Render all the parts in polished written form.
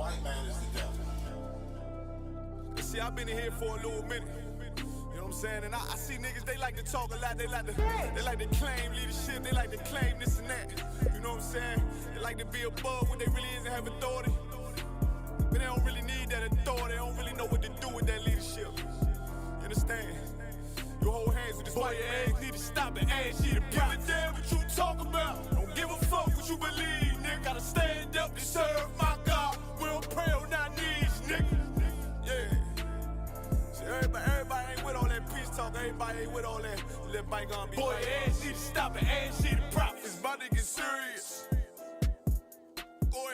white man is the devil. See, I've been in here for a little minute. You know what I'm saying? And I see niggas, they like to talk a lot. They like to claim leadership. They like to claim this and that. You know what I'm saying? They like to be above what they really is and have authority. But they don't really need that authority. They don't really know what to do with that leadership. You understand? You hold hands with this boy, your ass need to stop it. Ass you to give a damn what you talk about. Don't give a fuck what you believe, nigga. Gotta stand up to serve my God. We don't pray on our knees, nigga. Yeah. See, everybody ain't with all that peace talk. Everybody ain't with all that. Let bygone be. Boy, your ass need to stop it. Ass you to profit. It's about to get serious.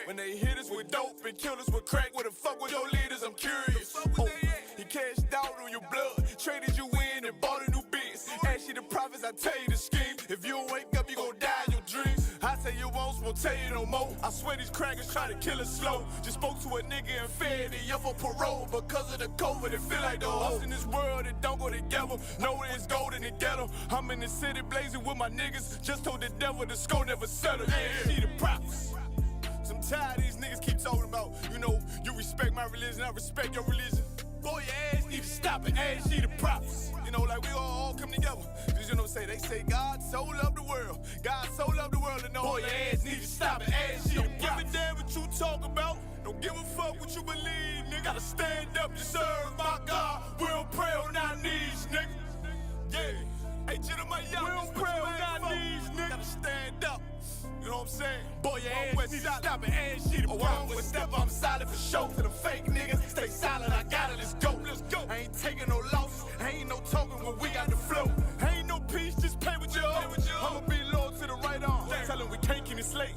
When they hit us with dope and kill us with crack, where the fuck with your leaders? I'm curious. Oh, he cashed out on your blood, traded you in and bought a new biz. Ask you the prophets, I tell you the scheme. If you don't wake up, you gon' die in your dreams. I say you won't tell you no more. I swear these crackers try to kill us slow. Just spoke to a nigga and fed it up for parole. Because of the COVID, it feel like the host in this world that don't go together. Nowhere is gold in the ghetto. I'm in the city blazing with my niggas. Just told the devil the skull never settle. Yeah, see the prophets. I'm tired of these niggas keep talking about, you know, you respect my religion, I respect your religion. Boy, your ass need to stop it, ass need the prophets. You know, like we all come together. Cause you know what I'm saying, they say God so loved the world. God so loved the world, and know boy, your ass need to stop it, ass need the prophets. Don't give a damn what you talk about. Don't give a fuck what you believe, nigga. Gotta stand up to serve my God. We don't pray on our knees, nigga. Yeah. Hey, gentlemen, y'all, we don't pray on our knees, nigga. Gotta stand up. You know what I'm saying? Boy, your ass need to stop it, ass shit. Oh, I don't step, I'm solid for show. To the fake niggas, stay silent, I got it, let's go. Let's go. I ain't taking no loss, ain't no token when we got the flow. Ain't no peace, just play with your own. I'ma be loyal to the right arm. Tell him we can't keep it slave.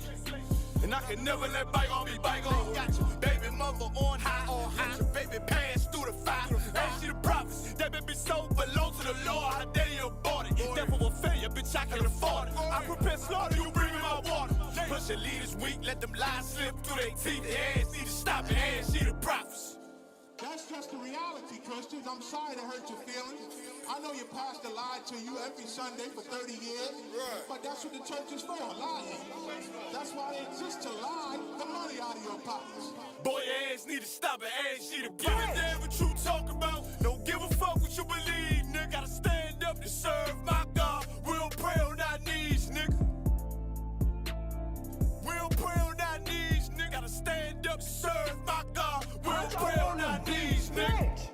And I can never let bygone be bygone. Got your baby mother on high. Got your baby pants through the fire. Ain't she the prophets? That baby soul belong to the Lord. How dare you abort it? Devil will failure, bitch, I can afford it. I prepare slaughter, you bring me my water. Push your leaders weak, let them lies slip through their teeth. Their ass need to stop it, ass she the prophets. That's just the reality, Christians. I'm sorry to hurt your feelings. I know your pastor lied to you every Sunday for 30 years, but that's what the church is for, lying. That's why they exist, to lie the money out of your pockets. Boy, your ass need to stop it, ass she the prophets. Give a damn what you talk about. Don't give a fuck what you believe, nigga. Gotta stand up to serve my God. We don't pray on our knees, nigga. We don't pray on our knees, nigga. Gotta stand up to serve my God. We don't pray on our knees, nigga.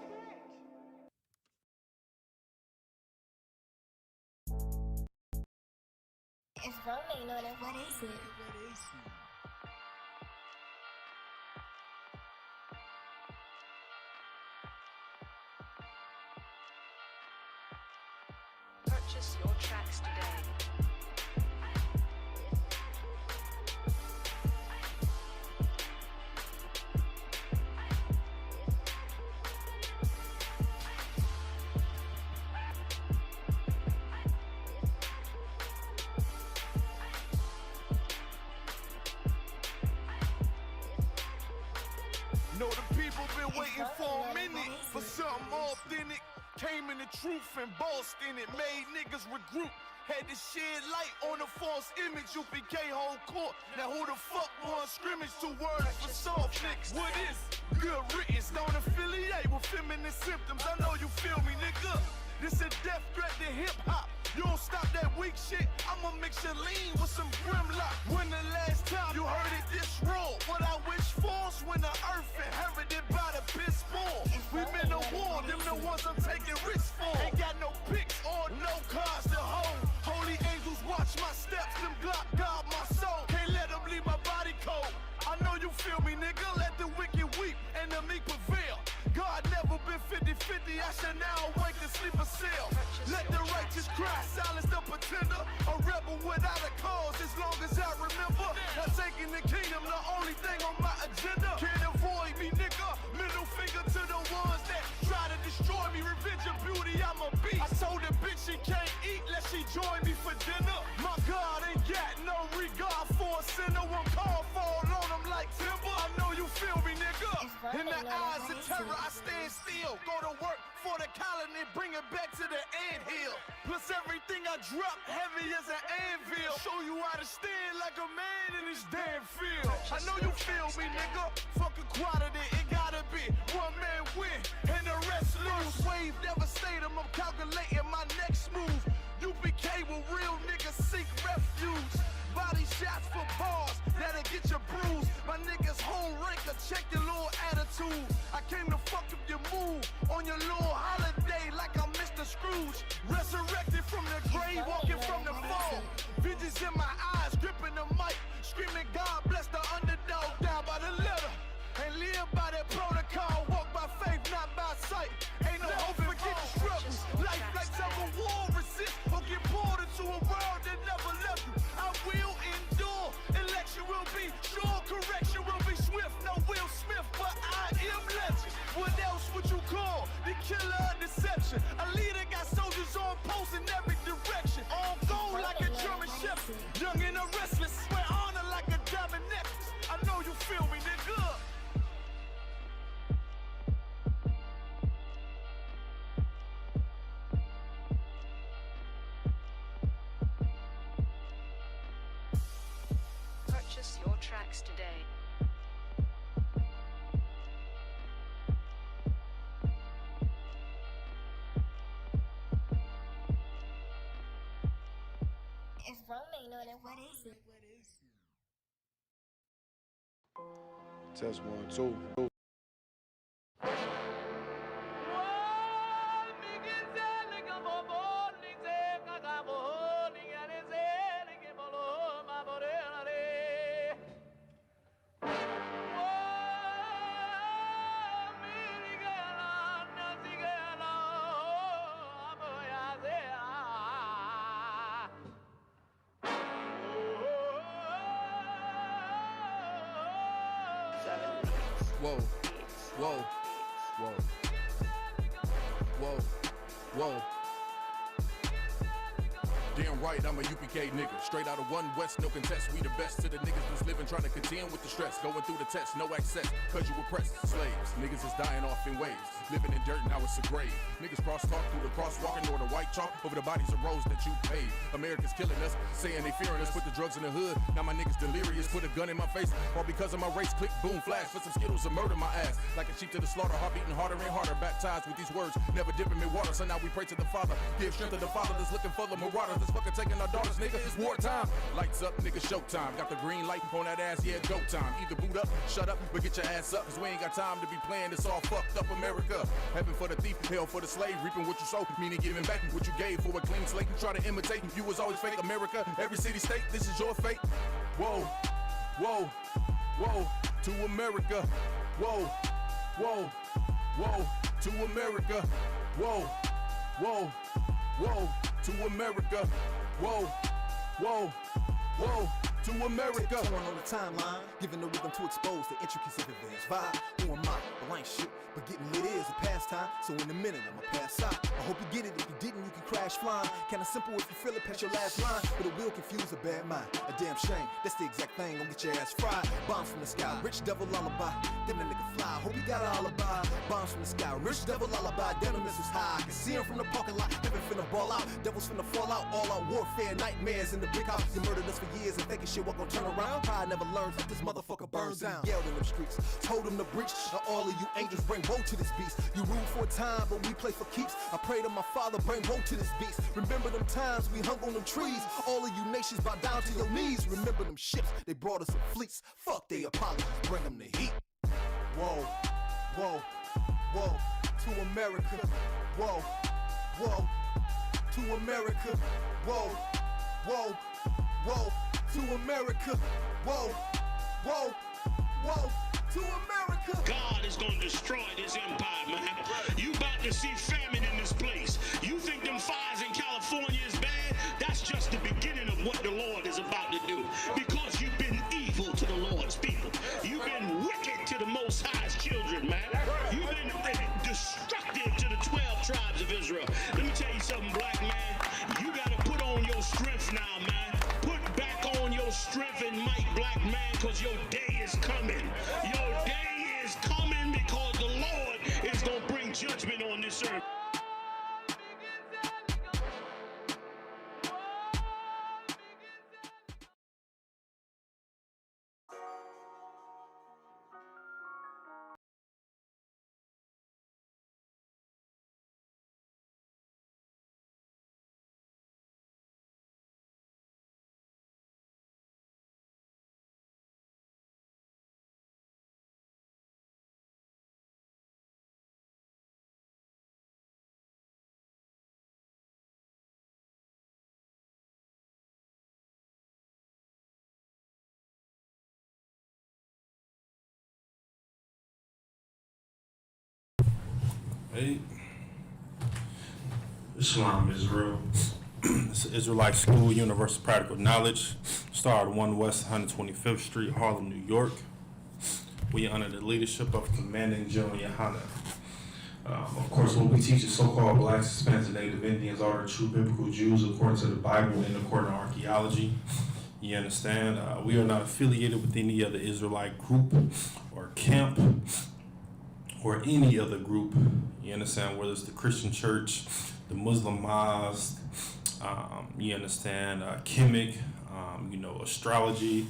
It's rolling on it, what is it? Purchase your tracks today. Know the people been waiting for a minute for something authentic. Came in the truth and bossed in it, made niggas regroup. Had to shed light on the false image, UPK whole court. Now who the fuck won scrimmage? 2 words for soft niggas. What is good riddance? Don't affiliate with feminine symptoms. I know you feel me, nigga. This a death threat to hip hop. You don't stop that weak shit, I'ma mix your lean with some grimlock. When the last time you heard it this raw? What I wish for's when the earth inherited by the piss poor. We been to war, them the ones I'm taking risks for. Ain't got no picks or no cards to hold. Holy angels watch my steps, them Glock guard my soul. Can't let them leave my body cold. I know you feel me, nigga, let the wicked weep and the meek prevail. God never been 50-50, I should now awake and sleep a cell. Let the righteous cry, silence the pretender. A rebel without a cause, as long as I remember. Not taking the kingdom, the only thing on my agenda. Can't avoid me, nigga. Middle finger to the ones that try to destroy me. Revenge of beauty, I'm a beast. I told the bitch she can't eat, let she join me for dinner. My God ain't got no regard for a sinner. One call fall on him like timber. I know you feel me, nigga. In the eyes of terror, I stand still. Go to work for the colony, bring it back to the anthill. Plus everything I drop, heavy as an anvil. Show you how to stand like a man in this damn field. I know you feel me, nigga. Fuck equality, it gotta be one man win and the rest lose. Wave devastator, I'm calculating my next move. UPK will real niggas seek refuge. Body shots for bars, that'll get you bruised. My niggas home ranker, check your little attitude. I came to fuck up your mood on your little holiday like I'm Mr. Scrooge. Resurrected from the grave, walking from the fall. Visions in my eyes, gripping the mic, screaming God bless the underdog, down by the letter. And live by that protocol, walk by faith, not by sight. Ain't no hope for getting struggles. Life like some war, resist or get pulled into a world that never left you. I will endure, election will be sure, correction will be swift. No Will Smith, but I am legend. What else would you call the killer of deception? A leader got soldiers on post in every direction. On gold like a German shepherd, young and a restless, swear honor like a diamond necklace. I know you feel me, nigga. Purchase your tracks today. If Rome ain't know that, what is it? Test 1, 2. Whoa, whoa, whoa, whoa, whoa. Damn right, I'm a UPK nigga. Straight out of 1 West, no contest. We the best to the niggas that's living, trying to contend with the stress. Going through the test, no access, cause you oppressed. Slaves, niggas is dying off in waves. Living in dirt, now it's a grave. Niggas crosstalk through the crosswalking or the white chalk over the bodies of roads that you paid. America's killing us, saying they fearing us. Put the drugs in the hood, now my niggas delirious. Put a gun in my face, all because of my race. Click, boom, flash, put some Skittles and murder my ass. Like a sheep to the slaughter, heart beating harder and harder. Baptized with these words, never dipping in water. So now we pray to the Father, give strength to the Father that's looking for the marauders. That's fucking taking our daughters, nigga. It's wartime. Lights up, nigga, showtime. Got the green light on that ass, yeah, go time. Either boot up, shut up, but get your ass up. Cause we ain't got time to be playing this all fucked up America. Heaven for the thief, hell for the slave. Reaping what you sow, meaning giving back what you gave for a clean slate. You try to imitate, you was always fake. America, every city, state, this is your fate. Whoa, whoa, whoa, to America. Whoa, whoa, whoa, to America. Whoa, whoa, whoa, to America. Whoa, whoa, whoa, to America. On the timeline, giving the rhythm to expose the intricacies of Avenge. Vibe, who am I? Well, I ain't shit, but getting lit is a pastime. So in a minute, I'ma pass out. I hope you get it. If you didn't, you can crash flying. Kinda simple if you feel it past your last line, but it will confuse a bad mind. A damn shame. That's the exact thing. Gonna get your ass fried. Bombs from the sky, rich devil lullaby. Damn that nigga fly. Hope you got an alibi. Bombs from the sky, rich devil lullaby. Damn the missiles high. I can see him from the parking lot. Heaven finna ball out. Devils finna fall out. All out warfare, nightmares in the big house. You murdered us for years and thinking shit was gonna turn around. Pride never learns. This motherfucker burns down. Yelled in them streets. Told him to breach. Now all of you angels bring woe to this beast. You rule for a time, but we play for keeps. I pray to my Father, bring woe to this beast. Remember them times we hung on them trees. All of you nations bow down to your knees. Remember them ships, they brought us in fleets. Fuck they apologies, bring them the heat. Whoa, whoa, whoa, to America. Whoa, whoa, to America. Whoa, whoa, whoa, to America. Whoa, whoa, whoa, to America. God is gonna destroy this empire, man. You about to see famine in this place. You think them fires in California is bad? That's just the beginning of what the Lord is about to do. Because you've been evil to the Lord's people. You've been wicked to the Most High's children, man. You've been destructive to the 12 tribes of Israel. Let me tell you something, black man. You gotta put on your strength now, man. Put back on your strength and might, black man, because your day is coming. Your day is coming because the Lord is gonna bring judgment on this earth. 8. Islam is real. It's Israelite School, Universal Practical Knowledge. Started 1 West 125th Street, Harlem, New York. We are under the leadership of Commanding General Yohana. Of course, what we teach is so-called blacks, Hispanics, and Native Indians are the true biblical Jews according to the Bible and according to archaeology. You understand? We are not affiliated with any other Israelite group or camp or any other group. You understand? Whether it's the Christian church, the Muslim mosque, you understand, Kemet, astrology,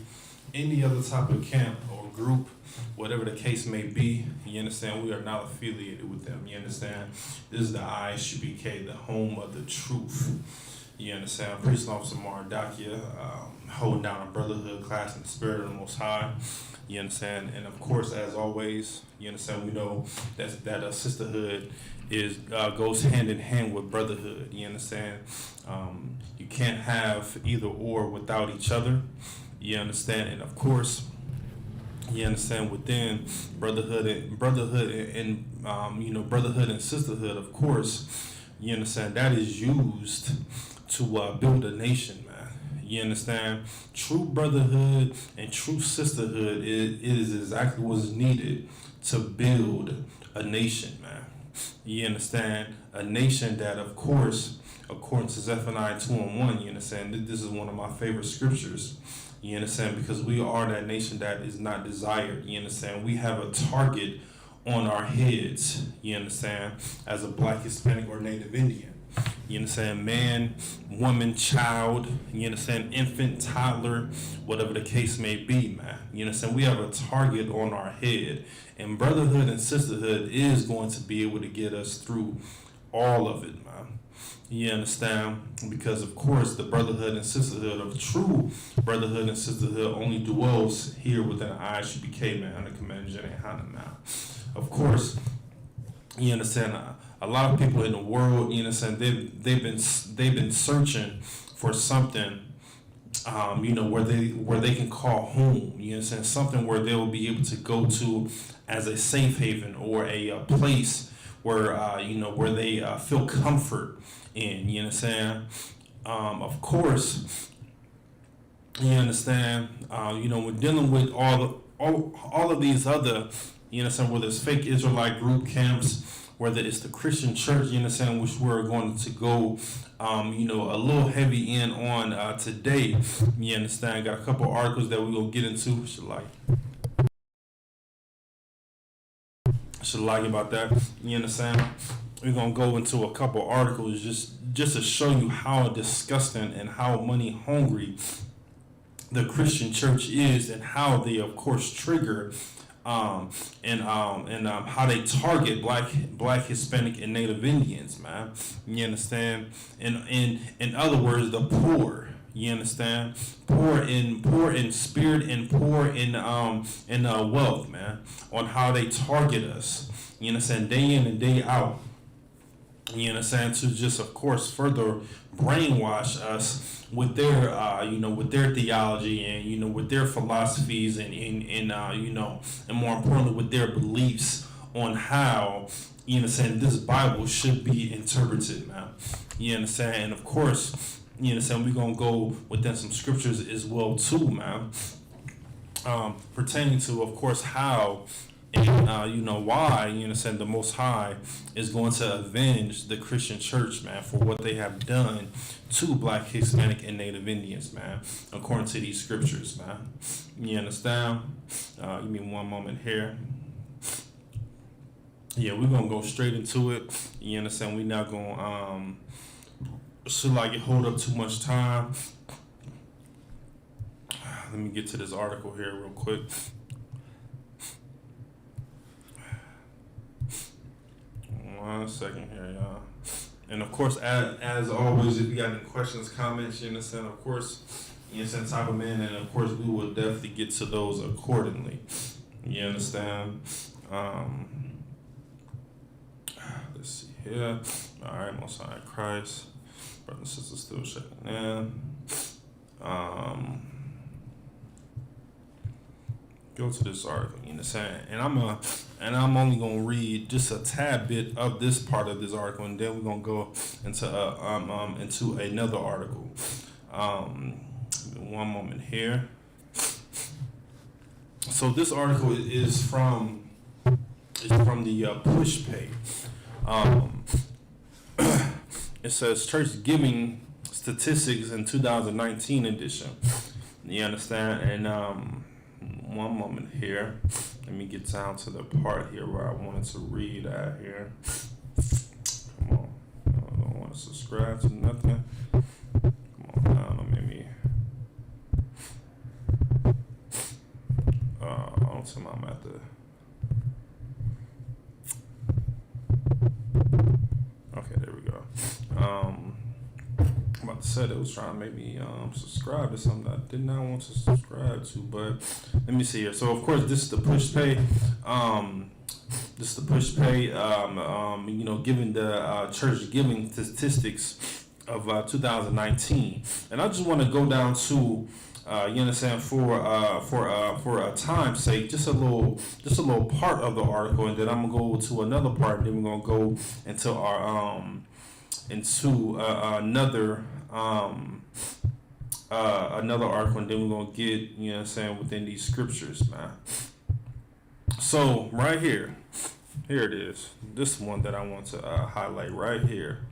any other type of camp or group, whatever the case may be, you understand, we are not affiliated with them. You understand? This is the ISUPK, the home of the truth. You understand? Priest Officer Mardakia, holding down a brotherhood class in the spirit of the Most High. You understand? And of course, as always, you understand, we know that sisterhood goes hand in hand with brotherhood. You understand? You can't have either or without each other. You understand? And of course, you understand, within brotherhood and brotherhood and sisterhood, of course, you understand, that is used to build a nation, man. You understand? True brotherhood and true sisterhood is exactly what's needed to build a nation, man. You understand? A nation that, of course, according to Zephaniah 2:1, you understand, this is one of my favorite scriptures. You understand? Because we are that nation that is not desired. You understand? We have a target on our heads. You understand? As a black, Hispanic, or Native Indian. You understand? Man, woman, child. You understand? Infant, toddler, whatever the case may be, man. You understand? We have a target on our head. And brotherhood and sisterhood is going to be able to get us through all of it, man. You understand? Because of course the brotherhood and sisterhood of true brotherhood and sisterhood only dwells here within the ISUPK, man, under Command General Yohana, man. Of course, you understand, a lot of people in the world, you understand, they've been searching for something, where they can call home. You understand? Something where they will be able to go to as a safe haven, or a place where where they feel comfort in. You understand? Of course, you understand. We're dealing with all of these other, you understand, whether it's fake Israelite group camps, whether it's the Christian church, you understand, which we're going to go, a little heavy in on today. You understand? Got a couple articles that we're gonna get into. Should like about that. You understand? We're gonna go into a couple articles just to show you how disgusting and how money hungry the Christian church is, and how they, of course, trigger how they target black, Hispanic, and Native Indians, man. You understand? In other words, the poor. You understand? Poor in spirit and poor in wealth, man. On how they target us. You understand? Day in and day out. You understand? To just, of course, further brainwash us with their with their theology, and with their philosophies, and more importantly, with their beliefs on how, you understand, this Bible should be interpreted, man. You understand? And of course, you understand, we're gonna go within some scriptures as well too, man, pertaining to, of course, how and why, you understand, the Most High is going to avenge the Christian church, man, for what they have done to black, Hispanic, and Native Indians, man, according to these scriptures, man. You understand? Give me one moment here. Yeah, we're gonna go straight into it. You understand? We're not gonna hold up too much time. Let me get to this article here real quick. One second here, y'all. And of course, as always, if you got any questions, comments, you understand, of course, you understand, type them in, and of course, we will definitely get to those accordingly. You understand? Let's see here. All right, Most High Christ. Brothers and sisters still checking in. go to this article, you know what I'm saying? And I'm only gonna read just a tad bit of this part of this article, and then we're gonna go into another article. One moment here. So this article is from the push pay. It says church giving statistics in 2019 edition. You understand? And one moment here. Let me get down to the part here where I wanted to read at here. Come on. I don't want to subscribe to nothing. Come on now, maybe. I don't see I'm at the. Okay, there we go. I'm about to say that it was trying to make me subscribe to something I did not want to subscribe to, but let me see here. So of course this is the push pay. You know, given the church giving statistics of 2019, and I just want to go down to you understand, for a time's sake, just a little part of the article, and then I'm gonna go to another part, and then we're gonna go into our another article, and then we're gonna get, you know what I'm saying, within these scriptures, man. So right here it is. This one that I want to highlight right here.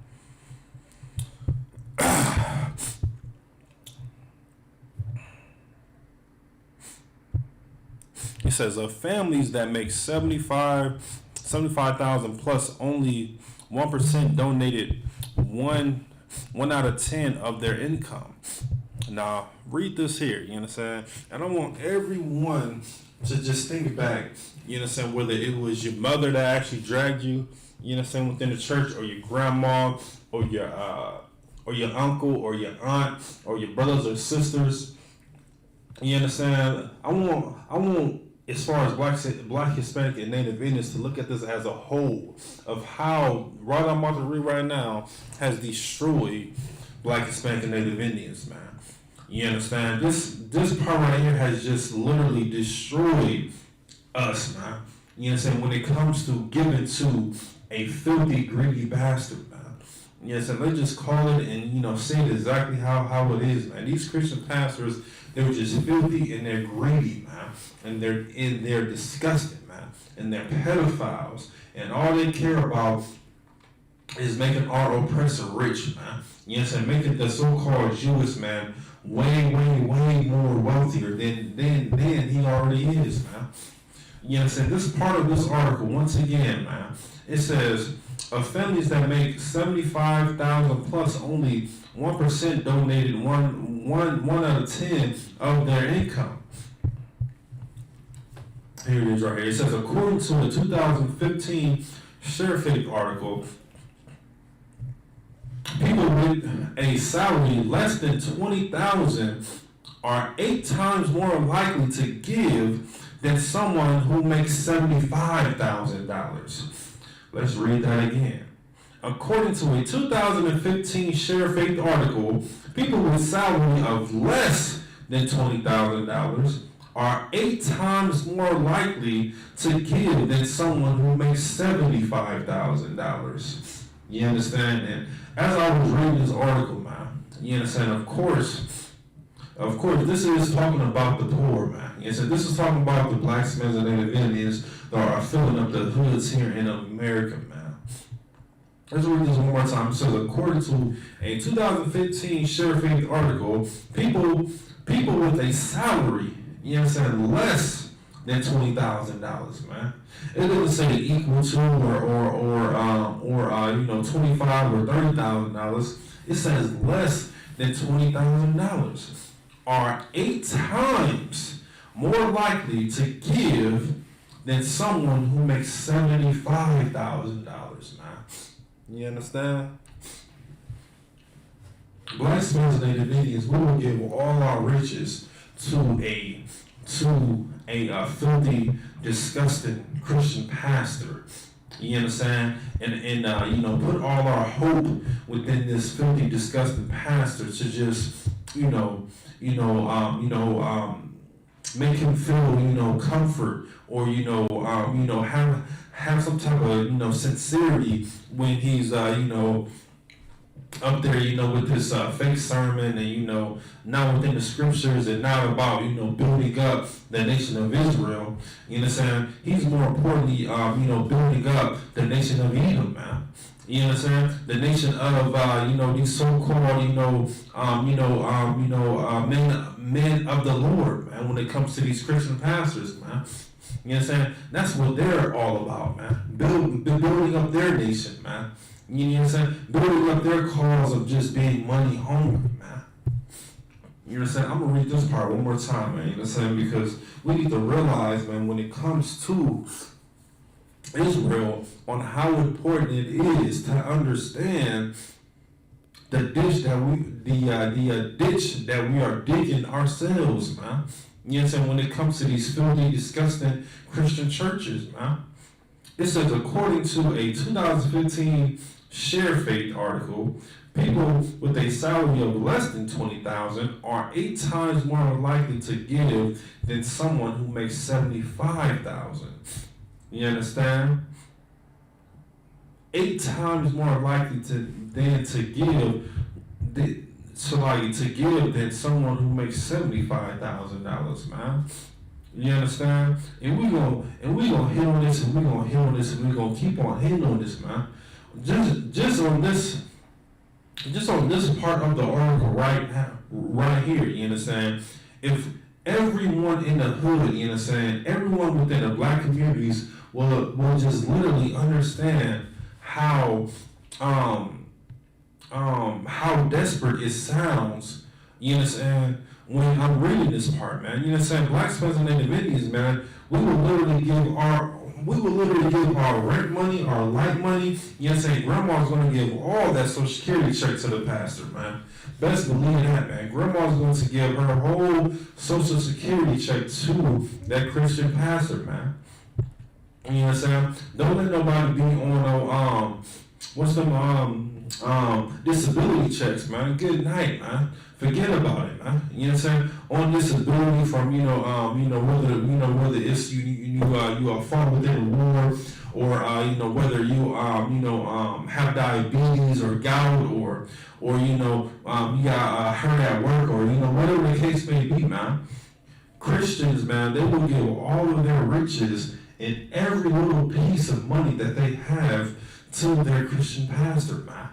It says of families that make 75,000 plus, only 1% donated one out of 10 of their income. Now read this here, you understand? And I want everyone to just think back, you understand, whether it was your mother that actually dragged you, you understand, within the church, or your grandma, or your uncle, or your aunt, or your brothers or sisters. You understand? I want as far as black, Hispanic, and Native Indians to look at this as a whole of how what I'm about to read right now has destroyed black, Hispanic, and Native Indians, man. You understand? This part right here has just literally destroyed us, man. You understand? When it comes to giving to a filthy, greedy bastard, man. You understand? They just call it and, you know, say it exactly how it is, man. These Christian pastors, they were just filthy and they're greedy, man. And they're disgusting, man. And they're pedophiles. And all they care about is making our oppressor rich, man. You know what I'm saying? Making the so-called Jewish man way more wealthier than he already is, man. You know what I'm saying? This part of this article, once again, man, it says of families that make 75,000 plus, only 1% donated one out of 10 of their income. Here it is right here. It says, according to a 2015 SUBCRIBE article, people with a salary less than $20,000 are 8 times more likely to give than someone who makes $75,000. Let's read that again. According to a 2015 SUBCRIBE article, people with salary of less than $20,000 are 8 times more likely to give than someone who makes $75,000. You understand? And as I was reading this article, man, you understand, of course, this is talking about the poor, man. You understand? This is talking about the blacks, and Native Indians that are filling up the hoods here in America, man. Let's read this one more time. It says, according to a 2015 SUBCRIBE article, people with a salary, you understand, less than $20,000, man. It doesn't say equal to or $25,000 or $30,000. It says less than $20,000 are 8 times more likely to give than someone who makes $75,000, man. You understand? Blacks, and Native Indians, we will give all our riches to a filthy, disgusting Christian pastor. You understand? And put all our hope within this filthy, disgusting pastor to just make him feel, comfort, or have some type of sincerity when he's up there, with this fake sermon, and not within the scriptures, and not about building up the nation of Israel. You understand? He's more importantly, building up the nation of Edom, man. You understand? The nation of these so-called men of the Lord, man. When it comes to these Christian pastors, man. You understand? That's what they're all about, man. Building up their nation, man. You know what I'm saying? Building up their cause of just being money hungry, man. You know what I'm saying? I'm going to read this part one more time, man. You know what I'm saying? Because we need to realize, man, when it comes to Israel, on how important it is to understand the ditch that we are digging ourselves, man. You know what I'm saying? When it comes to these filthy, disgusting Christian churches, man. It says, according to a 2015 Share Faith article, people with a salary of less than $20,000 are 8 times more likely to give than someone who makes $75,000. You understand? 8 times more likely to give than someone who makes $75,000, man. You understand? And we gonna hit on this, and we gonna hit on this, and we gonna keep on hitting on this, man. Just on this part of the article right here, you understand? If everyone in the hood, you understand, everyone within the black communities will just literally understand how desperate it sounds, you understand, when I'm reading this part, man. You know what I'm saying? Blacks, Hispanics, and Native Indians, man, we will literally give our rent money, our light money. You know what I'm saying? Grandma's going to give all that Social Security check to the pastor, man. Best believe that, man. Grandma's going to give her whole Social Security check to that Christian pastor, man. You know what I'm saying? Don't let nobody be on disability checks, man. Good night, man. Forget about it, man. You know what I'm saying? On disability from whether it's you are fought within a war, or whether you have diabetes or gout, or you got hurt at work, or whatever the case may be, man. Christians, man, they will give all of their riches and every little piece of money that they have to their Christian pastor, man.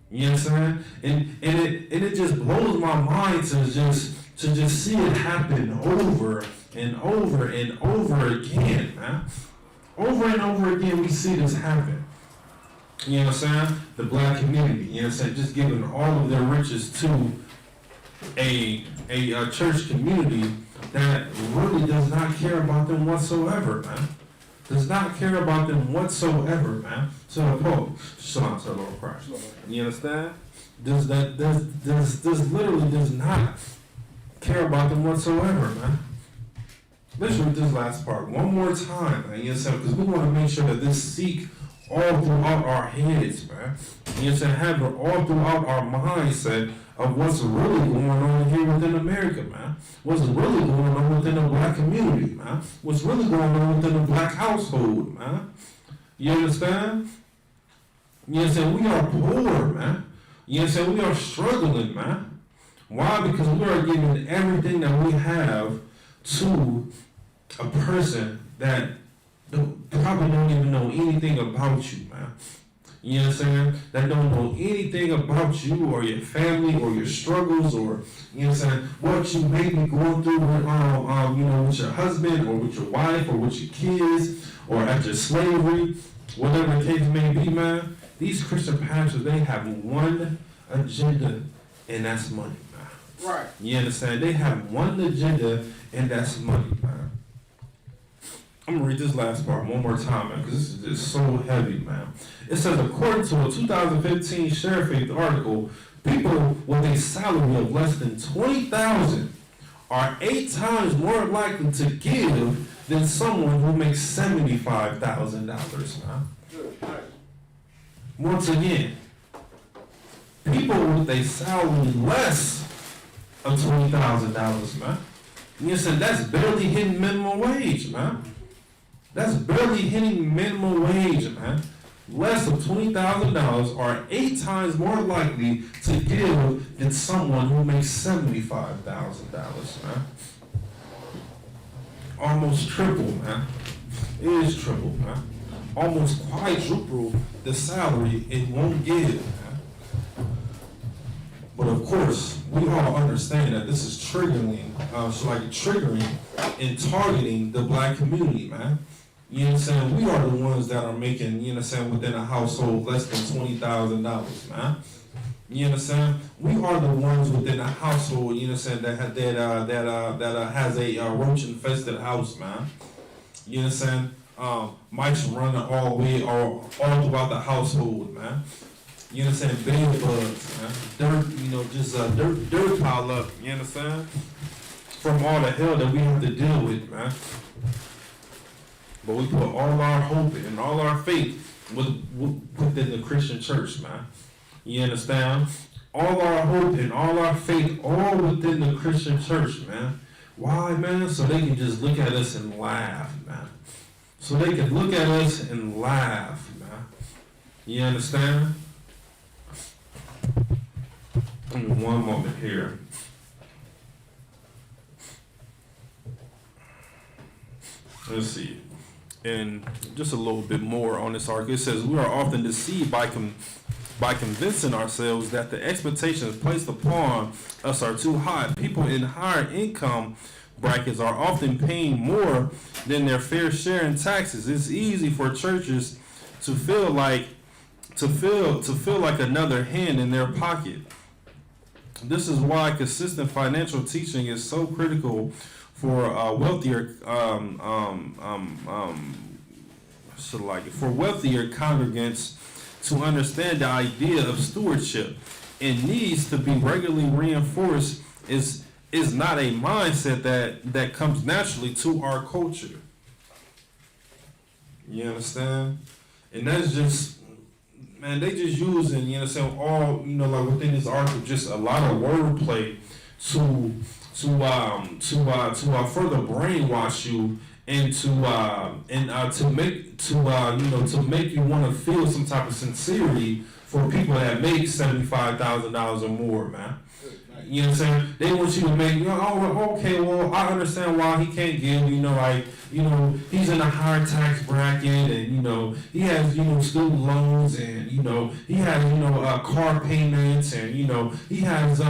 You know what I'm saying? And it just blows my mind to just see it happen over and over and over again, man. Over and over again we see this happen. You know what I'm saying? The black community, you know what I'm saying, just giving all of their riches to a church community that really does not care about them whatsoever, man. Does not care about them whatsoever, man. So the Pope, Shalom to the Lord Christ. You understand? This literally does not care about them whatsoever, man. Let's read this last part one more time, man. You understand? Because we want to make sure that this seek all throughout our heads, man. You understand? Have it all throughout our mindset of what's really going on here within America, man. What's really going on within the black community, man. What's really going on within the black household, man. You understand? You understand? We are poor, man. You understand? We are struggling, man. Why? Because we are giving everything that we have to a person that probably don't even know anything about you, man. You know what I'm saying? That don't know anything about you or your family or your struggles, or, you know what I'm saying, what you may be going through with, with your husband or with your wife or with your kids or at your slavery, whatever the case may be, man. These Christian pastors, they have one agenda, and that's money, man. Right. You understand? They have one agenda, and that's money, man. I'm going to read this last part one more time, man, because this is just so heavy, man. It says, according to a 2015 Share Faith article, people with a salary of less than $20,000 are 8 times more likely to give than someone who makes $75,000, man. Once again, people with a salary less of $20,000, man, You understand? That's barely hitting minimum wage, man. That's barely hitting minimum wage, man. Less of $20,000 are 8 times more likely to give than someone who makes $75,000, man. Almost triple, man. It is triple, man. Almost quadruple the salary it won't give, man. But of course, we all understand that this is triggering and targeting the black community, man. You know what I'm saying? We are the ones that are making, you know what I'm saying, within a household less than $20,000, man. You know what I'm saying? We are the ones within a household, you know what I'm saying, that has a roach-infested house, man. You know what I'm saying? Mice running all the way, all throughout the household, man. You know what I'm saying? Bed bugs, man. Dirt, you know, just dirt pile up, you know what I'm saying? From all the hell that we have to deal with, man. But we put all our hope and all our faith within the Christian church, man. You understand? All our hope and all our faith all within the Christian church, man. Why, man? So they can just look at us and laugh, man. So they can look at us and laugh, man. You understand? Give me one moment here. Let's see. And just a little bit more on this article. It says, we are often deceived by convincing ourselves that the expectations placed upon us are too high. People in higher income brackets are often paying more than their fair share in taxes. It's easy for churches to feel like another hand in their pocket. This is why consistent financial teaching is so critical for wealthier congregants to understand the idea of stewardship. It needs to be regularly reinforced. Is not a mindset that comes naturally to our culture. You understand? And that's just, man, they just using, you know what I'm saying, all, you know, like within this article, just a lot of wordplay to further brainwash you and to make you want to feel some type of sincerity for people that make $75,000 or more, man. You know what I'm saying? They want you to make, you know, oh, okay, well, I understand why he can't give, you know, like, you know, he's in a higher tax bracket and, you know, he has, you know, student loans and, you know, he has, you know, car payments and, you know, he has, he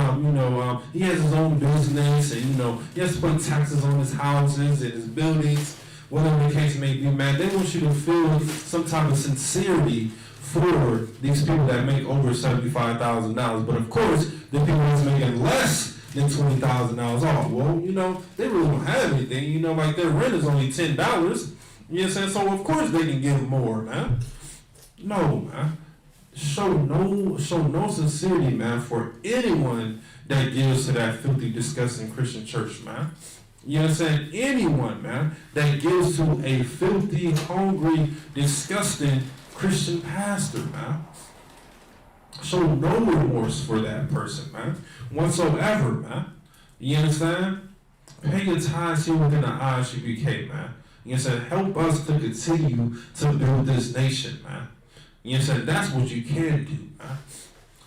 has his own business and, you know, he has to pay taxes on his houses and his buildings, whatever the case may be, man. They want you to feel some type of sincerity for these people that make over $75,000. But of course, the people that's making less than $20,000 off, well, you know, they really don't have anything. You know, like their rent is only $10. You know what I'm saying? So of course they can give more, man. No, man. Show no sincerity, man, for anyone that gives to that filthy, disgusting Christian church, man. You know what I'm saying? Anyone, man, that gives to a filthy, hungry, disgusting Christian pastor, man. Show no remorse for that person, man, whatsoever, man. You understand? Pay your tithes here within the ISUPK, man. You understand? Help us to continue to build this nation, man. You understand? That's what you can do, man.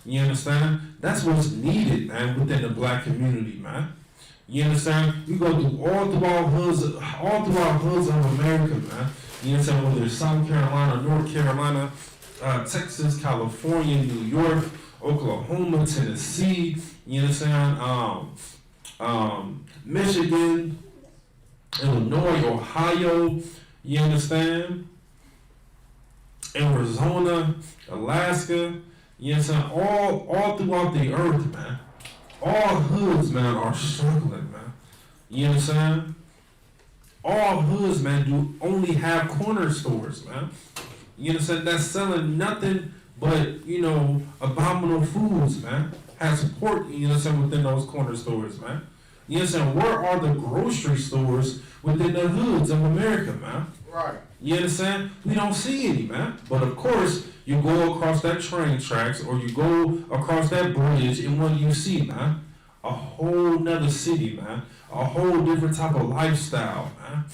You understand? That's what's needed, man, within the black community, man. You understand? We go through all throughout hoods of America, man. You understand? Whether it's South Carolina, North Carolina, Texas, California, New York, Oklahoma, Tennessee, you understand? Michigan, Illinois, Ohio, you understand? Arizona, Alaska, you understand? All throughout the earth, man. All hoods, man, are struggling, man. You understand? All hoods, man, do only have corner stores, man. You understand? That's selling nothing but, you know, abominable foods, man. Has pork, you understand, within those corner stores, man. You understand? Where are the grocery stores within the hoods of America, man? Right. You understand? We don't see any, man. But of course, you go across that train tracks or you go across that bridge and what do you see, man? a whole nother city, man. A whole different type of lifestyle, man.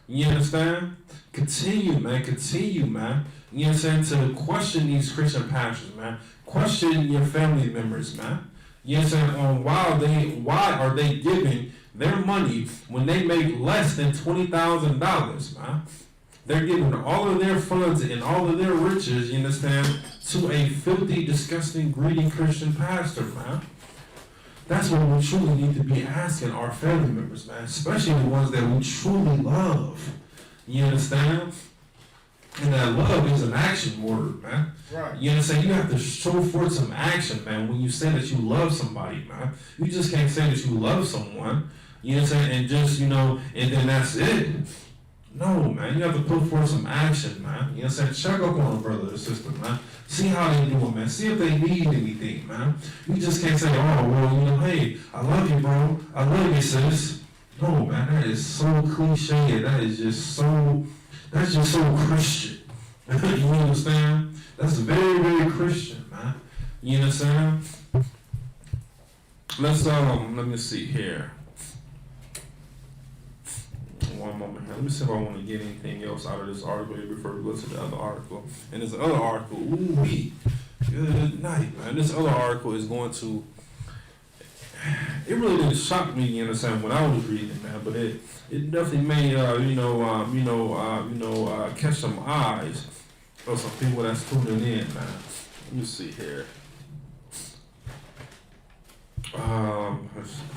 You understand? Continue, man. Continue, man. You know what I'm saying? To question these Christian pastors, man. Question your family members, man. You know what I'm saying? On why are they giving their money when they make less than $20,000, man? They're giving all of their funds and all of their riches, you understand, to a filthy, disgusting, greedy Christian pastor, man. That's what we truly need to be asking our family members, man, especially the ones that we truly love. You understand? And that love is an action word, man. Right. You understand? You have to show forth some action, man, when you say that you love somebody, man. You just can't say that you love someone, you know what I'm saying, and just, you know, and then that's it. No, man, you have to put forth some action, man. You know what I'm saying? Check up on a brother or sister, man. See how they doing, man. See if they need anything, man. You just can't say, oh, well, you know, hey, I love you, bro. I love you, sis. No, man, that is so cliche. That's just so Christian. You understand? That's very, very Christian, man. You understand? Let me see here. One moment here. Let me see if I want to get anything else out of this article before we go to the other article. And this other article, ooh-wee, good night, man. This other article is going to, it really didn't shock me, you understand, when I was reading it, man, but it definitely made, catch some eyes of some people that's tuning in, man. Let me see here.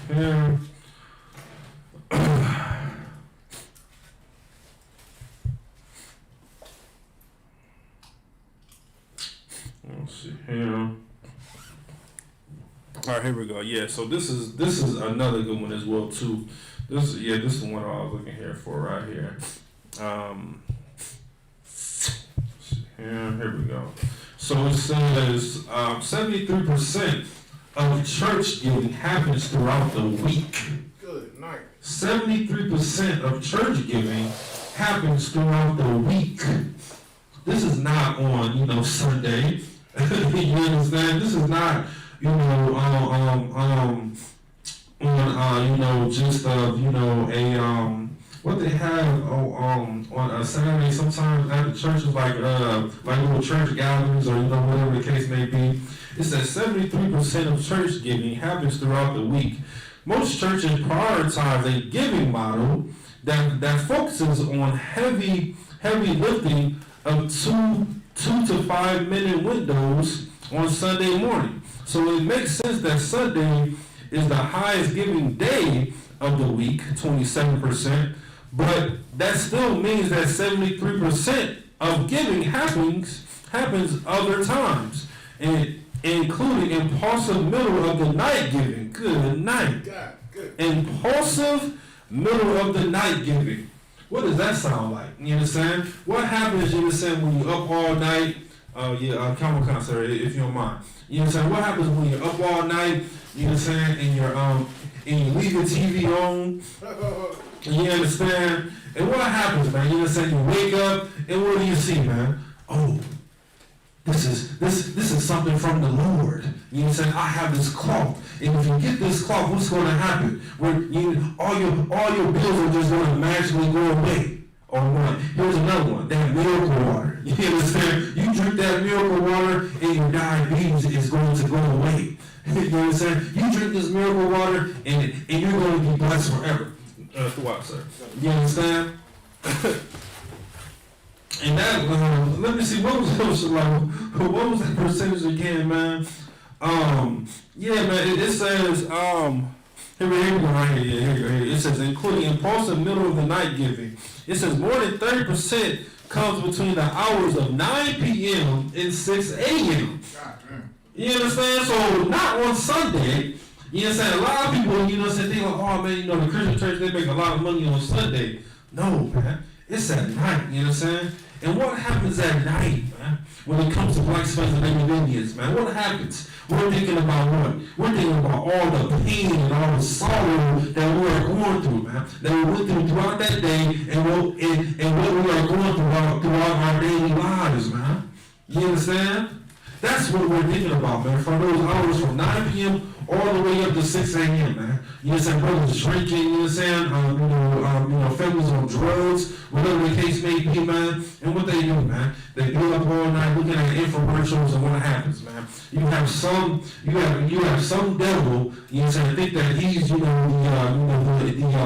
Here. Let's see here. All right, here we go. Yeah, so this is another good one as well too. This is one I was looking here for right here. Here we go. So it says 73% of church giving happens throughout the week. Good night. 73% of church giving happens throughout the week. This is not on, Sunday. You understand? This is not, what they have on a Saturday sometimes at the churches, like little church gatherings or whatever the case may be. It says 73% of church giving happens throughout the week. Most churches prioritize a giving model that focuses on heavy lifting of 2 to 5 minute windows on Sunday morning. So it makes sense that Sunday is the highest giving day of the week, 27%, but that still means that 73% of giving happens other times, and including impulsive middle of the night giving. Good night. God, good. Impulsive middle of the night giving. What does that sound like? You understand? What happens, you understand, when you're up all night? Camel concert, if you don't mind. You understand? What happens when you're up all night? You understand? And you leave your TV on. You understand? And what happens, man? You understand? You wake up, and what do you see, man? Oh, this is something from the Lord. You understand? I have this cloth, and if you get this cloth, what's going to happen? All your bills are just going to magically go away. Or one. Here's another one. That miracle water. You understand? You drink that miracle water, and your diabetes is going to go away. You understand? You drink this miracle water, and you're going to be blessed forever. What, sir? You understand? And that, let me see, what was that percentage again, man? Yeah, man, it says, here we go right here. It says, including impulsive middle of the night giving. It says more than 30% comes between the hours of 9 p.m. and 6 a.m. You understand? So not on Sunday. You understand? A lot of people, they think, oh man, the Christian church, they make a lot of money on Sunday. No, man. It's at night, you understand? And what happens at night, man, when it comes to Black Spanish and Native Indians, man? What happens? We're thinking about what? We're thinking about all the pain and all the sorrow that we are going through, man. That we went through throughout that day and what we are going throughout our daily lives, man. You understand? That's what we're thinking about, man. From those hours from 9 p.m. all the way up to 6 a.m., man. You know what I'm saying? Brothers drinking, you know what I'm saying? Families on drugs, whatever the case may be, man. And what they do, man, they be up all night looking at infomercials and what happens, man. You have some devil, you know what I'm saying, think that he's, the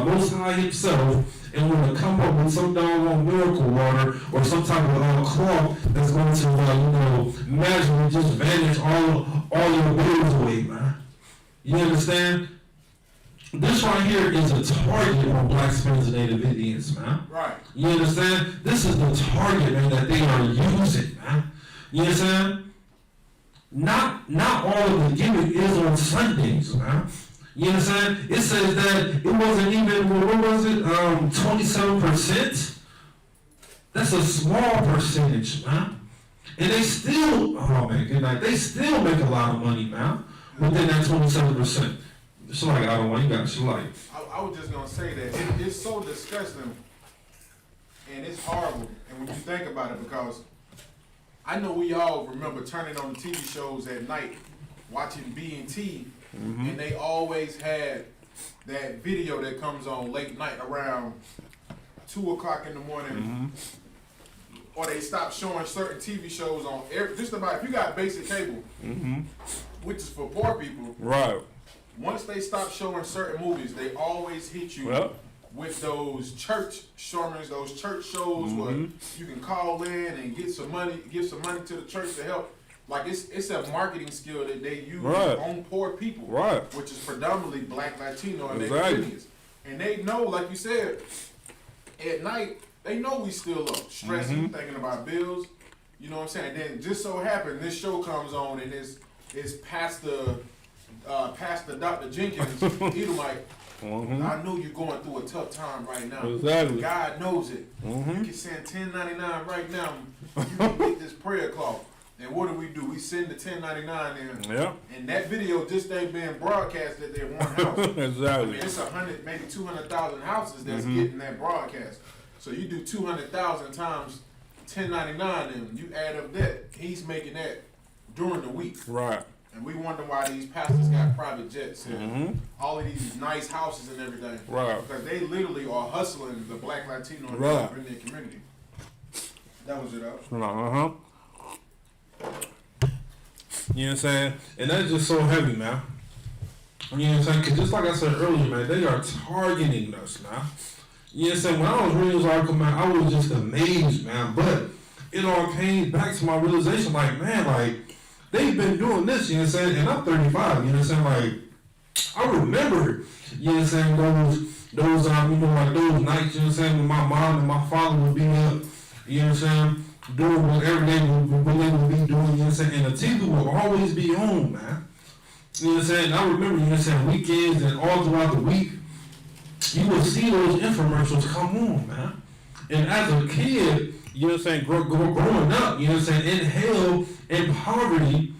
Most High himself, and want to come up with some doggone miracle water or some type of cloth that's going to, magically just vanish all your bills away, man. You understand? This right here is a target on Black Spanish and Native Indians, man. Right. You understand? This is the target, man, that they are using, man. You understand? Not all of the gimmick is on Sundays, man. You understand? It says that it wasn't even, what was it, 27%? That's a small percentage, man. And they still, oh man, good night, they still make a lot of money, man, within that 27%. It's like, I don't want, you got to like. I was just going to say that it's so disgusting and it's horrible. And when you think about it, because I know we all remember turning on the TV shows at night, watching B&T, and they always had that video that comes on late night around 2 o'clock in the morning, or they stop showing certain TV shows on just about, if you got basic cable, which is for poor people, right? Once they stop showing certain movies, they always hit you with those church sermons, those church shows where you can call in and give some money to the church to help. Like it's a marketing skill that they use on poor people, which is predominantly Black, Latino, and Native Indians. And they know, like you said, at night they know we still up, stressing, thinking about bills. You know what I'm saying? And then just so happens this show comes on and it's Pastor Dr. Jenkins, he was like, I know you're going through a tough time right now. Exactly. God knows it. You can send $10.99 right now. You can get this prayer cloth. And what do? We send the $10.99 in. Yeah. And that video just ain't being broadcasted at one house. Exactly. I mean, it's 100, maybe 200,000 houses that's getting that broadcast. So you do 200,000 times $10.99, and you add up that, he's making that during the week. Right. And we wonder why these pastors got private jets and all of these nice houses and everything. Right. Because they literally are hustling the Black, Latino, and Native Indian community. That was it, out. You know what I'm saying? And that's just so heavy, man. You know what I'm saying? Because just like I said earlier, man, they are targeting us, man. You know what I'm saying? When I was reading this article, man, I was just amazed, man. But it all came back to my realization, like, man, like, they've been doing this, you know what I'm saying? And I'm 35, you know what I'm saying? Like, I remember, you know what I'm saying, those like those nights, you know what I'm saying, when my mom and my father would be up, you know what I'm saying, doing whatever they would be doing, you know what I'm saying? And the TV will always be on, man. You know what I'm saying? I remember, you know what I'm saying, weekends and all throughout the week, you would see those infomercials come on, man. And as a kid, you know what I'm saying, growing up, you know what I'm saying, in hell, in poverty,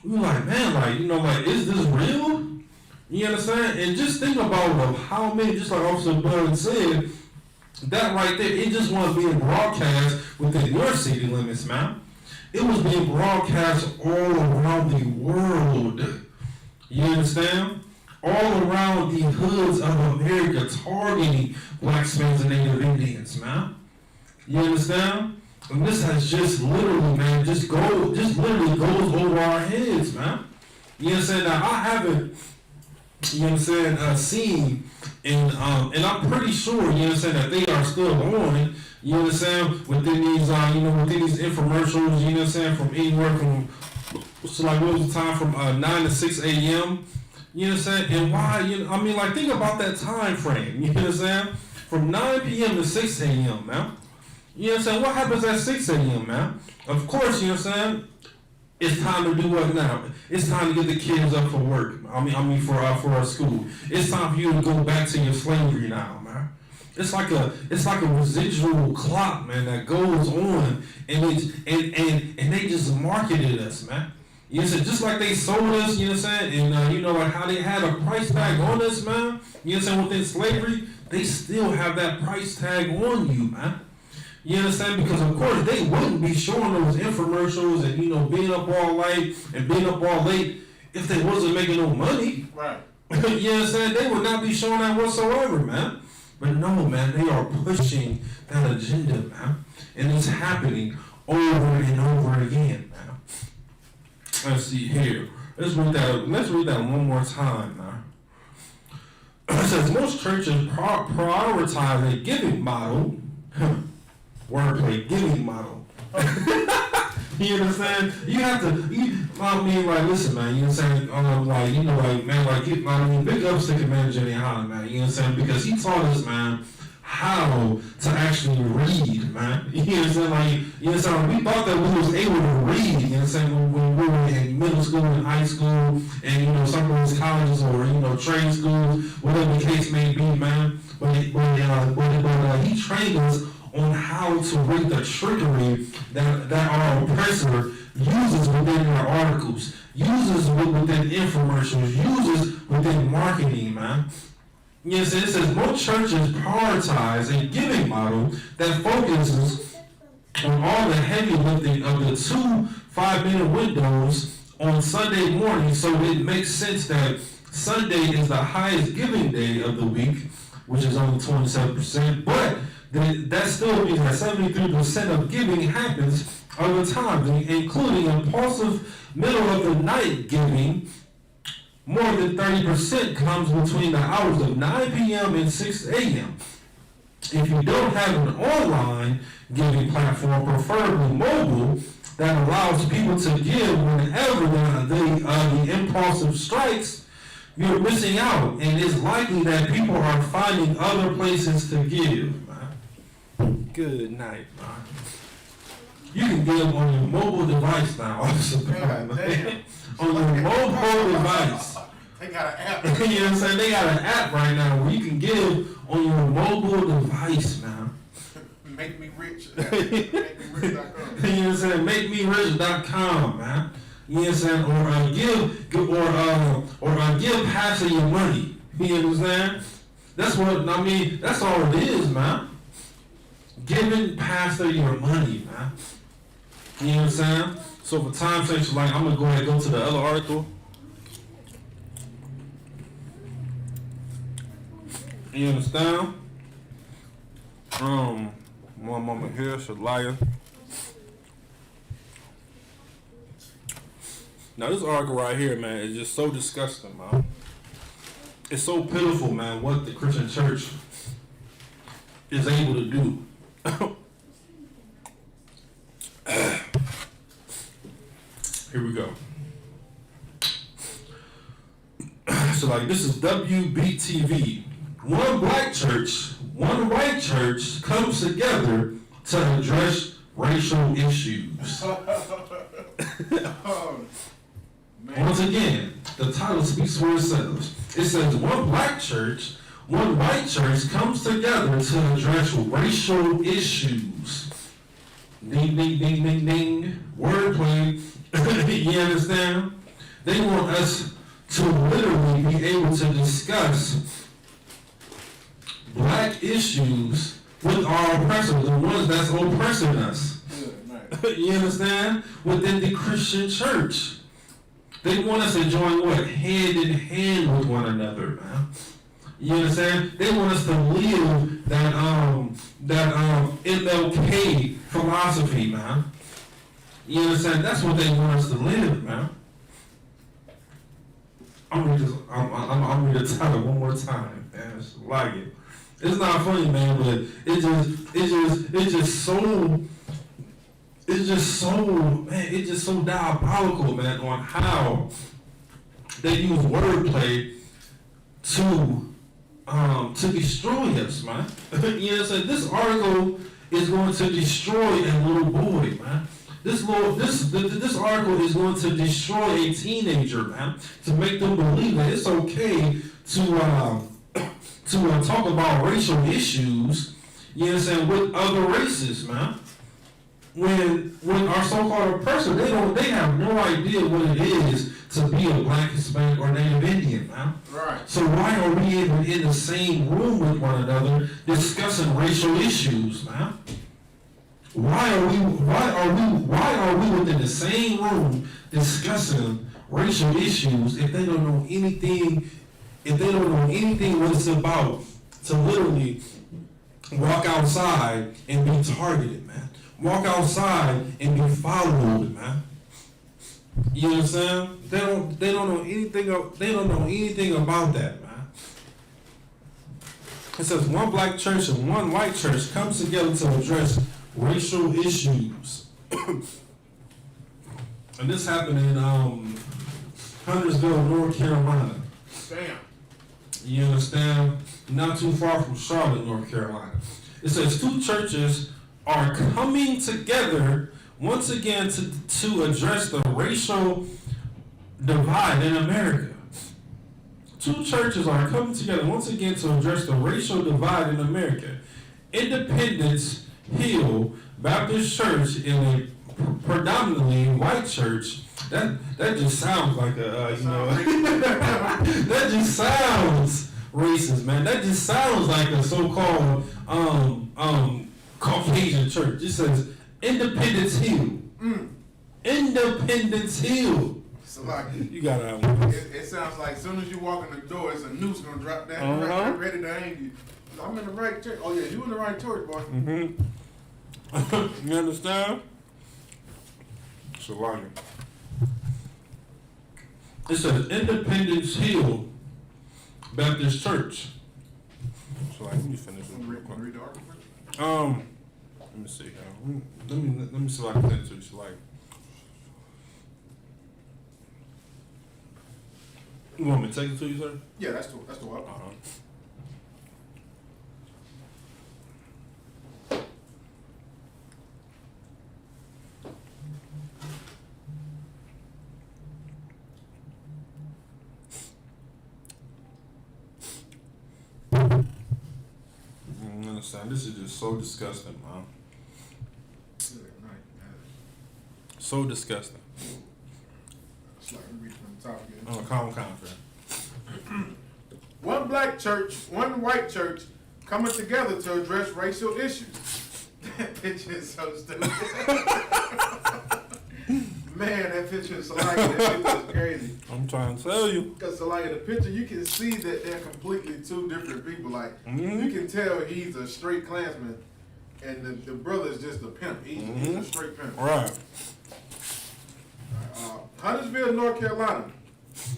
we were like, man, like, you know, like, is this real? You understand? And just think about how many, just like Officer Bud said, that right there, it just wasn't being broadcast within your city limits, man. It was being broadcast all around the world. You understand? All around the hoods of America, targeting Black, Spanish, and Native Indians, man. You understand? And this has just literally, man, just literally goes over our heads, man. You understand? Now, I haven't, you know what I'm saying, seen, and I'm pretty sure, you know what I'm saying, that they are still on, you know what I'm saying, within these, within these infomercials, you know what I'm saying, from anywhere from, so like, what was the time, from 9 to 6 a.m., you know what I'm saying, and why, I mean, like, think about that time frame, you know what I'm saying, from 9 p.m. to 6 a.m., man. You know what I'm saying? What happens at 6 a.m., man? Of course, you know what I'm saying? It's time to do what now? It's time to get the kids up for work. I mean for our school. It's time for you to go back to your slavery now, man. It's like a residual clock, man, that goes on, and they just marketed us, man. You know what I'm saying? Just like they sold us, you know what I'm saying? And like how they had a price tag on us, man. You know what I'm saying? Within slavery, they still have that price tag on you, man. You understand? Because of course they wouldn't be showing those infomercials and being up all night and being up all late if they wasn't making no money. Right. You know what I'm saying? They would not be showing that whatsoever, man. But no, man, they are pushing that agenda, man. And it's happening over and over again, man. Let's see here. Let's read that one more time, man. It says most churches prioritize a giving model. Wordplay, giving model. You understand? You have to, I mean, like, listen, man, you know what I'm saying? Like, you know, like, man, like, I mean, big ups to Commander Jenny Holland, man, you know what I'm saying? Because he taught us, man, how to actually read, man. You know what I'm saying? Like, you know what I'm saying? We thought that we was able to read, you know what I'm saying, when we were in middle school and high school, and, you know, some of those colleges or, you know, trade schools, whatever the case may be, man. But he trained us on how to read the trickery that our oppressor uses within their articles, uses within infomercials, uses within marketing, man. Yes, it says most churches prioritize a giving model that focuses on all the heavy lifting of the 2 5-minute windows on Sunday morning, so it makes sense that Sunday is the highest giving day of the week, which is only 27%, but that still means that 73% of giving happens other times, including impulsive middle of the night giving. More than 30% comes between the hours of 9 p.m. and 6 a.m. If you don't have an online giving platform, preferably mobile, that allows people to give whenever the impulsive strikes, you're missing out, and it's likely that people are finding other places to give. Good night, man. You can give on your mobile device now. On your mobile device. They got an app. You know what I'm saying? They got an app right now where you can give on your mobile device, man. Make me rich. MakeMeRich.com. You know what I'm saying? MakeMeRich.com, man. You know what I'm saying? Or give half of your money. You know what I'm saying? That's what I mean. That's all it is, man. Giving pastor your money, man. You know what I'm saying? So for time's sake, like, I'm gonna go ahead and go to the other article. You understand? One moment here, Shalia. Now this article right here, man, is just so disgusting, man. It's so pitiful, man, what the Christian church is able to do. Here we go. So like this is WBTV. One black church, one white church comes together to address racial issues. Once again, the title speaks for itself. It says one black church, one white church comes together to address racial issues. Ding, ding, ding, ding, ding. Wordplay. You understand? They want us to literally be able to discuss black issues with our oppressors, the ones that's oppressing us. You understand? Within the Christian church. They want us to join what? Hand in hand with one another, man. You understand? They want us to live that MLK philosophy, man. You understand? That's what they want us to live, man. I'm read the title one more time, man. It's like it. It's not funny, man, but it's just so diabolical, man, on how they use wordplay to destroy us, man. You know what I'm saying? This article is going to destroy a little boy, man. This article is going to destroy a teenager, man, to make them believe that it's okay to talk about racial issues, you know what I'm saying, with other races, man. When our so-called oppressor, they have no idea what it is to be a black, Hispanic, or Native Indian, man. Right. So why are we even in the same room with one another discussing racial issues, man? Why are we within the same room discussing racial issues if they don't know anything, what it's about to literally walk outside and be targeted, man. Walk outside and be followed, man. You understand? They don't know anything about that, man. It says one black church and one white church comes together to address racial issues. And this happened in Huntersville, North Carolina. Damn. You understand? Not too far from Charlotte, North Carolina. It says two churches are coming together once again to address the racial divide in America. Two churches are coming together once again to address the racial divide in America. Independence Hill Baptist Church in a predominantly white church. That just sounds like a that just sounds racist, man. That just sounds like a so-called Caucasian church. It says Independence Hill. Independence Hill. So like, you gotta. It sounds like as soon as you walk in the door, it's a noose gonna drop down, right, ready to hang you. I'm in the right church. Oh yeah, you in the right church, boy. You understand? So like, it says Independence Hill Baptist Church. So like, let me finish this real quick. Let me see. Let me see if I can send it to you. So like, you want me to take it to you, sir? Yeah, that's the one. Understand? This is just so disgusting, man. So disgusting. It's like reading from the top again. Oh, calm, friend. One black church, one white church coming together to address racial issues. That picture is so stupid. Man, that picture is like that picture is crazy. I'm trying to tell you. Because like in the picture, you can see that they're completely two different people. Like you can tell he's a straight Klansman, and the brother is just a pimp. He's a straight pimp. Right. Huntersville, North Carolina.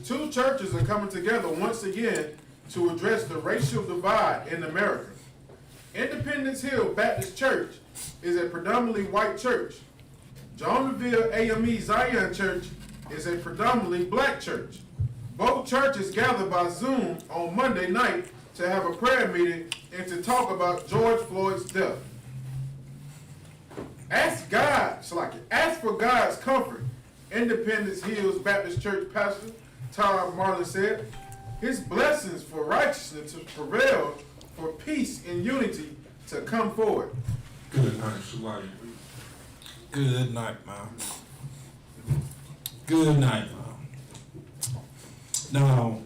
Two churches are coming together once again to address the racial divide in America. Independence Hill Baptist Church is a predominantly white church. Jonahville AME Zion Church is a predominantly black church. Both churches gathered by Zoom on Monday night to have a prayer meeting and to talk about George Floyd's death. Ask for God's comfort, Independence Hills Baptist Church pastor Todd Marlin said. His blessings for righteousness to prevail, for peace and unity to come forward. Good night, Shalai. Good night, man. Good night, man. Now,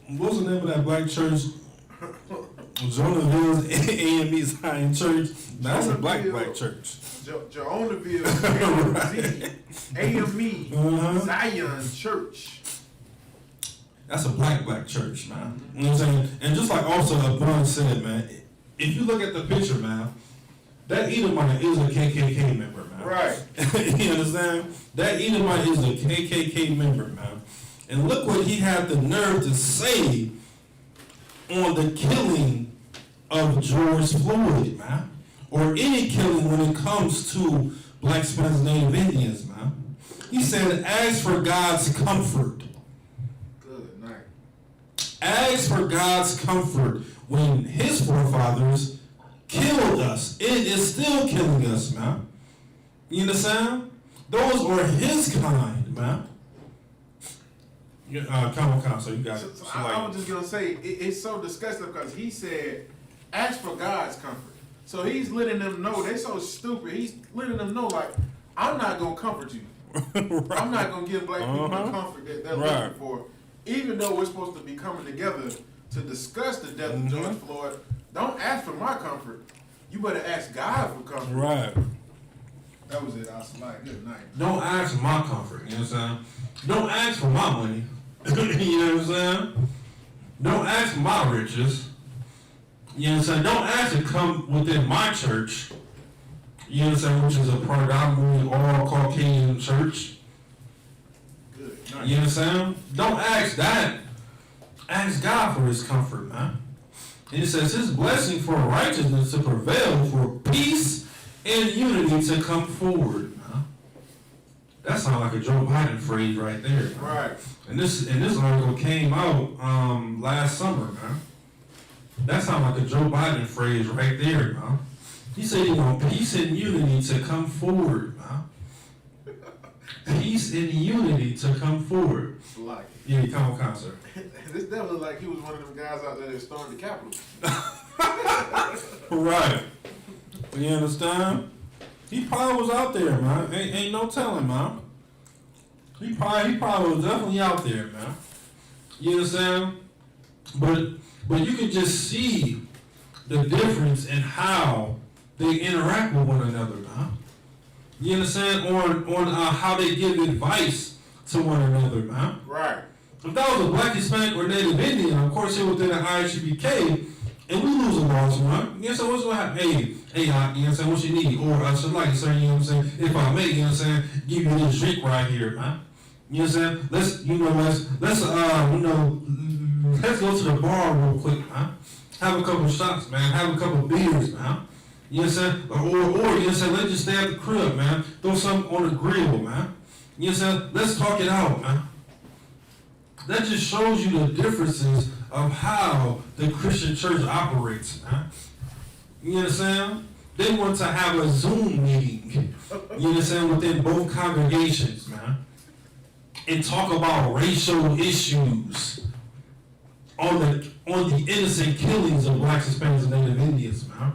what's the name of that black church? Jonahville's AME Zion Church. That's a black church. Jonahville AME Zion Church. That's a black church, man. You know what I'm saying? And just like also LeBron said, man, if you look at the picture, man, that Edomite is a KKK member, man. Right. You understand? That Edomite is a KKK member, man. And look what he had the nerve to say on the killing of George Floyd, man. Or any killing when it comes to Black, Spanish, Native Indians, man. He said, ask for God's comfort. Good night. Ask for God's comfort when his forefathers killed us. It is still killing us, man. You understand? Those are his kind, man. Come on, so you got it. So I was just going to say, it's so disgusting because he said, ask for God's comfort. So he's letting them know, they're so stupid, he's letting them know, like, I'm not going to comfort you. Right. I'm not going to give black people the comfort that they're looking for. Even though we're supposed to be coming together to discuss the death of George Floyd, don't ask for my comfort. You better ask God for comfort. Right. That was it. I was like, good night. Don't ask for my comfort, you know what I'm saying? Don't ask for my money. You know what I'm saying? Don't ask for my riches. You know what I'm saying? Don't ask to come within my church. You know what I'm saying? Which is a predominantly all Caucasian church. Good You night. know what I'm saying? Don't ask that. Ask God for his comfort, man. And it says his blessing for righteousness to prevail, for peace and unity to come forward, man. That sounds like a Joe Biden phrase right there, man. Right. And this article came out last summer, man. That sounds like a Joe Biden phrase right there, man. He said he want peace and unity to come forward, man. Peace and unity to come forward. Like Yeah, come on, concert. this definitely like he was one of them guys out there that stormed the Capitol. Right. You understand? He probably was out there, man. Ain't no telling, man. He probably was definitely out there, man. You understand? But you can just see the difference in how they interact with one another, man. You understand? On how they give advice to one another, man. Right. If that was a black, Hispanic, or Native Indian, of course, here within the ISUPK, and we lose a lost one, you know, so what's going to happen? Hey, you know what I'm saying, what you need? Or I should like, sir, you know what I'm saying, if I may, you know what I'm saying, give you this drink right here, man. You know what I'm saying? Let's go to the bar real quick, man. Have a couple shots, man. Have a couple beers, man. You know what I'm saying? Or you know what I'm saying, let's just stay at the crib, man. Throw something on the grill, man. You know what I'm saying? Let's talk it out, man. That just shows you the differences of how the Christian church operates, man. You know what I'm saying? They want to have a Zoom meeting, you know what I'm saying, within both congregations, man, and talk about racial issues on the innocent killings of blacks, Hispanics, and Native Indians, man.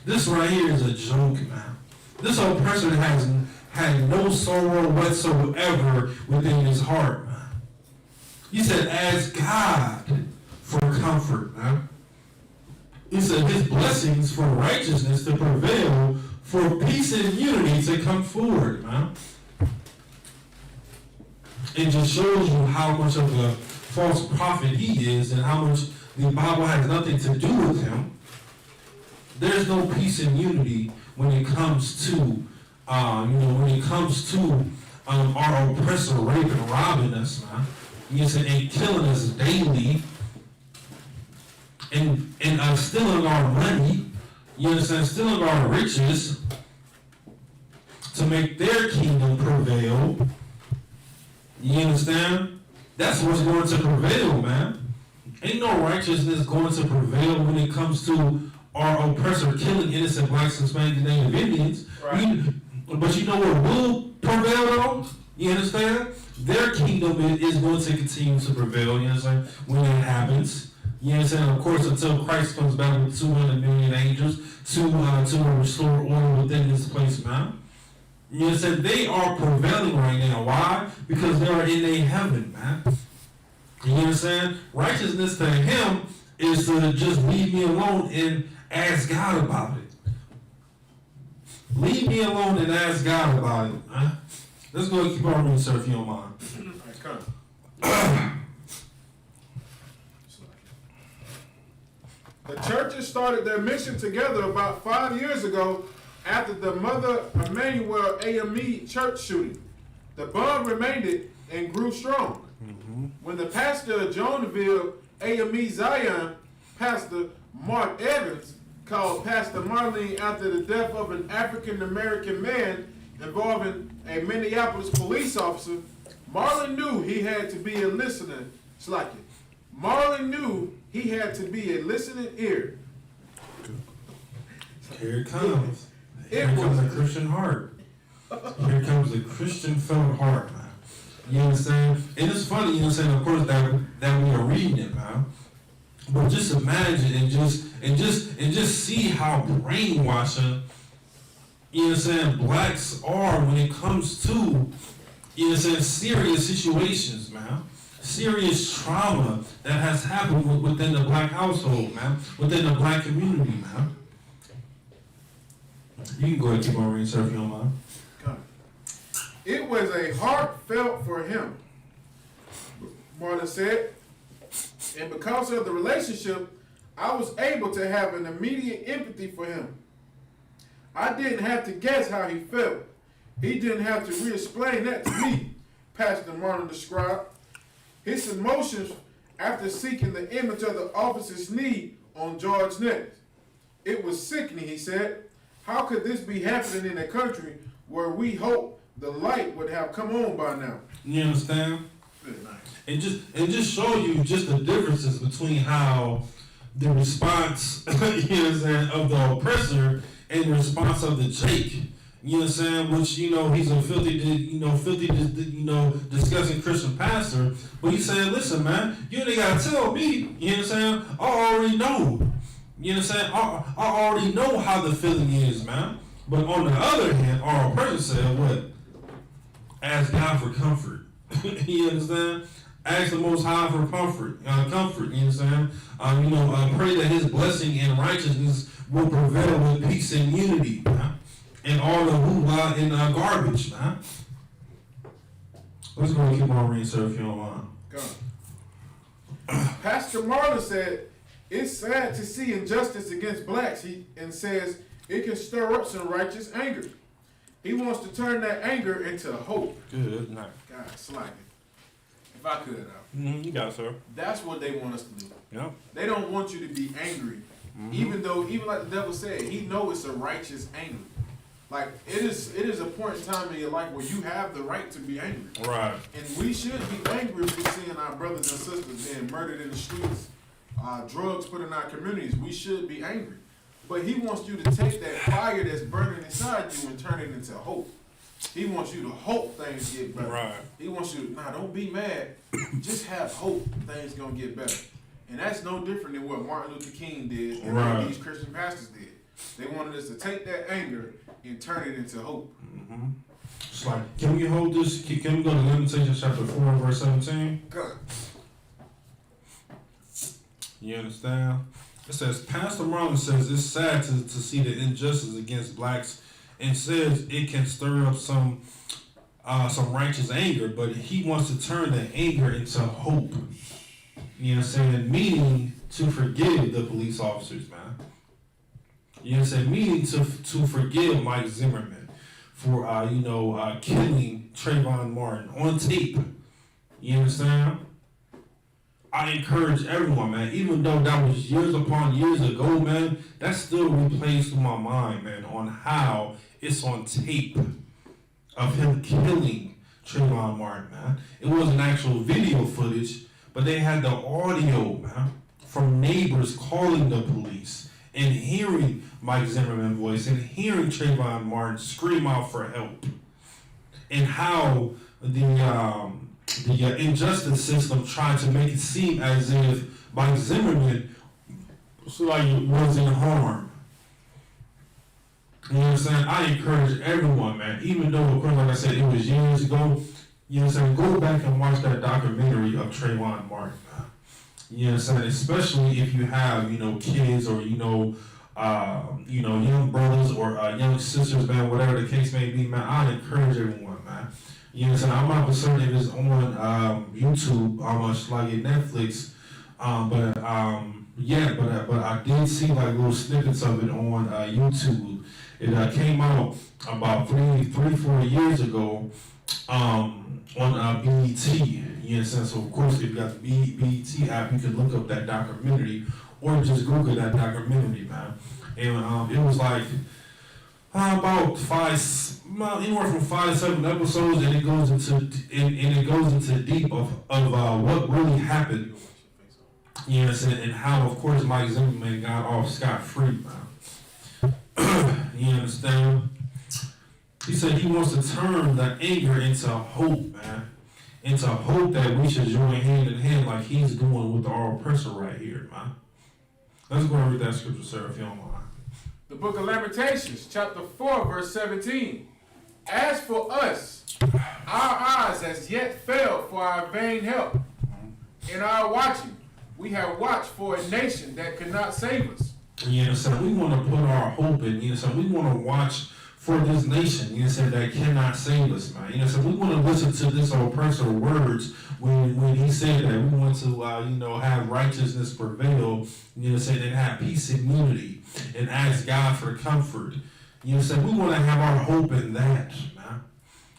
This right here is a joke, man. This old person has had no sorrow whatsoever within his heart, man. He said, ask God for comfort, man. He said his blessings for righteousness to prevail, for peace and unity to come forward, man. It just shows you how much of a false prophet he is and how much the Bible has nothing to do with him. There's no peace and unity when it comes to, our oppressor raping, robbing us, man. Yes, and killing us daily, and stealing our money, you understand, stealing our riches to make their kingdom prevail. You understand? That's what's going to prevail, man. Ain't no righteousness going to prevail when it comes to our oppressor killing innocent blacks, Hispanics, and Native Indians. Right. But you know what will prevail, though? You understand? Their kingdom is going to continue to prevail, you understand, when that happens. You understand? Of course, until Christ comes back with 200 million angels to restore order within this place, man. You understand? They are prevailing right now. Why? Because they are in a heaven, man. You understand? Righteousness to him is to just leave me alone and ask God about it. Leave me alone and ask God about it, man. Let's go and keep on reading, sir, if you don't mind. The churches started their mission together about 5 years ago after the Mother Emmanuel AME church shooting. The bond remained and grew strong. When the pastor of Jonaville AME Zion, Pastor Mark Evans, called Pastor Marlene after the death of an African-American man involving a Minneapolis police officer, Marlon knew he had to be a listening. It's like it. Marlon knew he had to be a listening ear. Here it comes. Here comes the Christian heart. Here comes the Christian felt heart, man. You understand? And it's funny, you know what I'm saying, of course, that we are reading it, man. But just imagine and just see how brainwashing, you know what I'm saying, blacks are when it comes to, you know what I'm saying, serious situations, man. Serious trauma that has happened within the black household, man. Within the black community, man. You can go ahead and keep on reading, sir, if you don't mind. It was a heartfelt for him, Marlon said. And because of the relationship, I was able to have an immediate empathy for him. I didn't have to guess how he felt. He didn't have to re-explain that to me, Pastor Marlon described. His emotions after seeking the image of the officer's knee on George's neck. It was sickening, he said. How could this be happening in a country where we hope the light would have come on by now? You understand? Very nice. And just show you just the differences between how the response, you know what I'm saying, of the oppressor and the response of the Jake. You know what I'm saying? Which, you know, he's a filthy, disgusting Christian pastor. But he's saying, listen, man, you ain't got to tell me. You know what I'm saying? I already know. You know what I'm saying? I already know how the feeling is, man. But on the other hand, our oppressor said what? Ask God for comfort. You understand? Ask the Most High for comfort. You know what I'm saying? Pray that His blessing and righteousness will prevail with peace and unity, man. And all the hoo-ha and garbage, man. Let's go and keep on reading, sir, if you don't mind. Pastor Marlon said, it's sad to see injustice against blacks, and says it can stir up some righteous anger. He wants to turn that anger into hope. Good night. God, slacking. If I could, you got it, sir. That's what they want us to do. Yeah. They don't want you to be angry. Even like the devil said, he knows it's a righteous anger. Like, it is a point in time in your life where you have the right to be angry. Right. And we should be angry if we're seeing our brothers and sisters being murdered in the streets, drugs put in our communities. We should be angry. But he wants you to take that fire that's burning inside you and turn it into hope. He wants you to hope things get better. Right. He wants you to, don't be mad. Just have hope things going to get better. And that's no different than what Martin Luther King did and what these Christian pastors did. They wanted us to take that anger and turn it into hope. It's like, can we hold this? Can we go to Lamentations chapter 4 verse 17? Good. You understand? It says, Pastor Marlon says it's sad to see the injustice against blacks and says it can stir up some righteous anger, but he wants to turn that anger into hope. You know what I'm saying? Meaning to forgive the police officers, man. You know what I'm saying? Meaning to forgive Mike Zimmerman for, killing Trayvon Martin on tape. You understand? I encourage everyone, man, even though that was years upon years ago, man, that still replays through my mind, man, on how it's on tape of him killing Trayvon Martin, man. It wasn't actual video footage, but they had the audio, man, from neighbors calling the police and hearing Mike Zimmerman's voice and hearing Trayvon Martin scream out for help. And how the injustice system tried to make it seem as if Mike Zimmerman wasn't harmed. You know what I'm saying? I encourage everyone, man, even though, of course, like I said, it was years ago, you know what I'm saying, go back and watch that documentary of Trayvon Martin, man. You know what I'm saying? Especially if you have, kids or, young brothers or young sisters, man, whatever the case may be, man, I encourage everyone, man. You know what I'm saying? I'm not concerned if it's on YouTube, almost like in Netflix, but I did see like little snippets of it on YouTube. It came out about 3-4 years ago on BET. You know what I'm saying? So of course, if you got the BET app, you can look up that documentary or just Google that documentary, man. And it was like about anywhere from 5 to 7 episodes, and it goes into deep of what really happened. You know what I'm saying? And how, of course, Mike Zimmerman got off scot-free, man. You understand? He said he wants to turn the anger into hope, man. Into hope that we should join hand in hand like he's doing with our oppressor right here, man. Let's go and read that scripture, sir, if you don't mind. The book of Lamentations, chapter 4, verse 17. As for us, our eyes has yet failed for our vain help. In our watching, we have watched for a nation that could not save us. You know what I'm saying? We want to put our hope in, you know what I'm saying? We want to watch for this nation, you know what I'm saying, that cannot save us, man. You know what I'm saying? We want to listen to this oppressor words when he said that we want to, have righteousness prevail, you know what I'm saying, and have peace and unity and ask God for comfort. You know what I'm saying? We want to have our hope in that, man.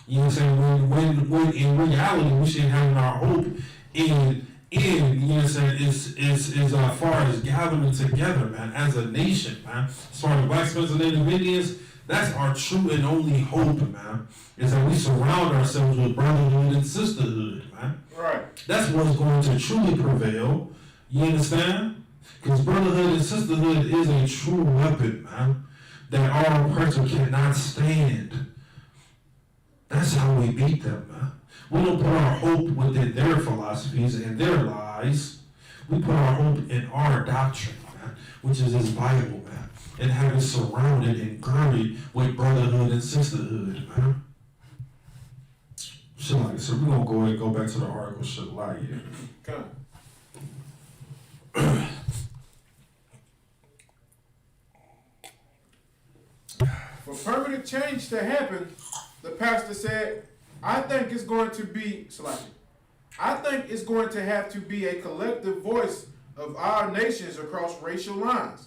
You know what I'm saying? When in reality, we should have our hope in you know what I'm saying, is as far as gathering together, man, as a nation, man. As far as Black, Spanish, and Native Indians, that's our true and only hope, man, is that we surround ourselves with brotherhood and sisterhood, man. Right. That's what's going to truly prevail. You understand? Because brotherhood and sisterhood is a true weapon, man, that our oppressor cannot stand. That's how we beat them, man. We don't put our hope within their philosophies and their lies. We put our hope in our doctrine, man, which is His Bible, man, and have it surrounded and girded with brotherhood and sisterhood, man. Shit like so we're gonna go ahead and go back to the article. Shit like Okay. For permanent change to happen, the pastor said, I think it's going to have to be a collective voice of our nations across racial lines.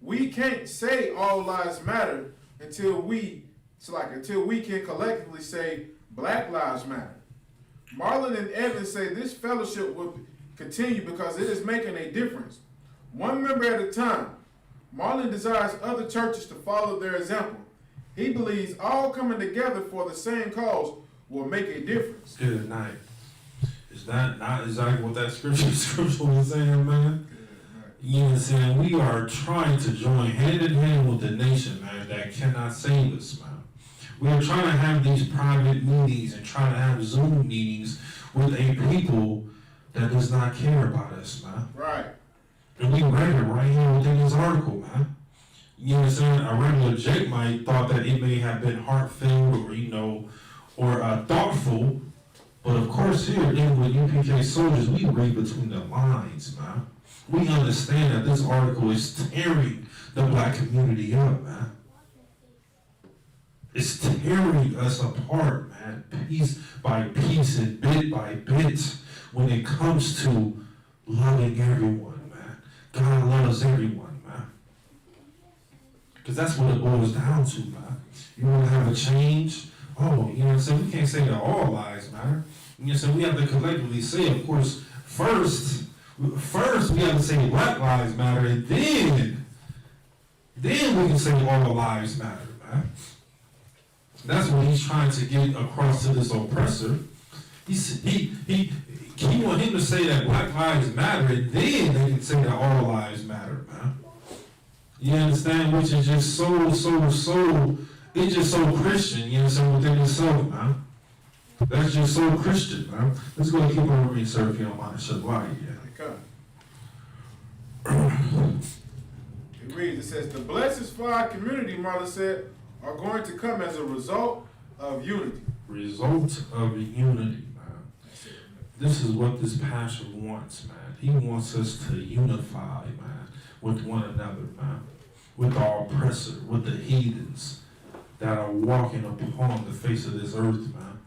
We can't say all lives matter until we can collectively say Black Lives Matter. Marlon and Evan say this fellowship will continue because it is making a difference. One member at a time. Marlon desires other churches to follow their example. He believes all coming together for the same cause will make a difference. Good night. Is that not exactly what that scripture was saying, man? You know what I'm saying? We are trying to join hand in hand with the nation, man, that cannot save us, man. We are trying to have these private meetings and trying to have Zoom meetings with a people that does not care about us, man. Right. And we read it right here within this article, man. You know what I'm saying? A regular Jake might thought that it may have been heartfelt or thoughtful, but of course here, dealing with UPK soldiers, we read between the lines, man. We understand that this article is tearing the Black community up, man. It's tearing us apart, man, piece by piece and bit by bit when it comes to loving everyone, man. God loves everyone, man. Because that's what it boils down to, man. You want to have a change? Oh, you know what I'm saying? We can't say that all lives matter. You know what I'm saying? We have to collectively say, of course, first we have to say Black lives matter, and then we can say all lives matter, man. That's what he's trying to get across to this oppressor. He want him to say that Black lives matter, and then they can say that all lives matter, man. You understand? Which is just so, it's just so Christian, you know what I'm saying, within itself, man. That's just so Christian, man. Let's go and keep on reading, sir, if you don't mind. Shut up, Okay. It reads, it says, the blessings for our community, Marla said, are going to come as a result of unity. Result of unity, man. This is what this pastor wants, man. He wants us to unify, man, with one another, man. With our oppressor, with the heathens that are walking upon the face of this earth, man.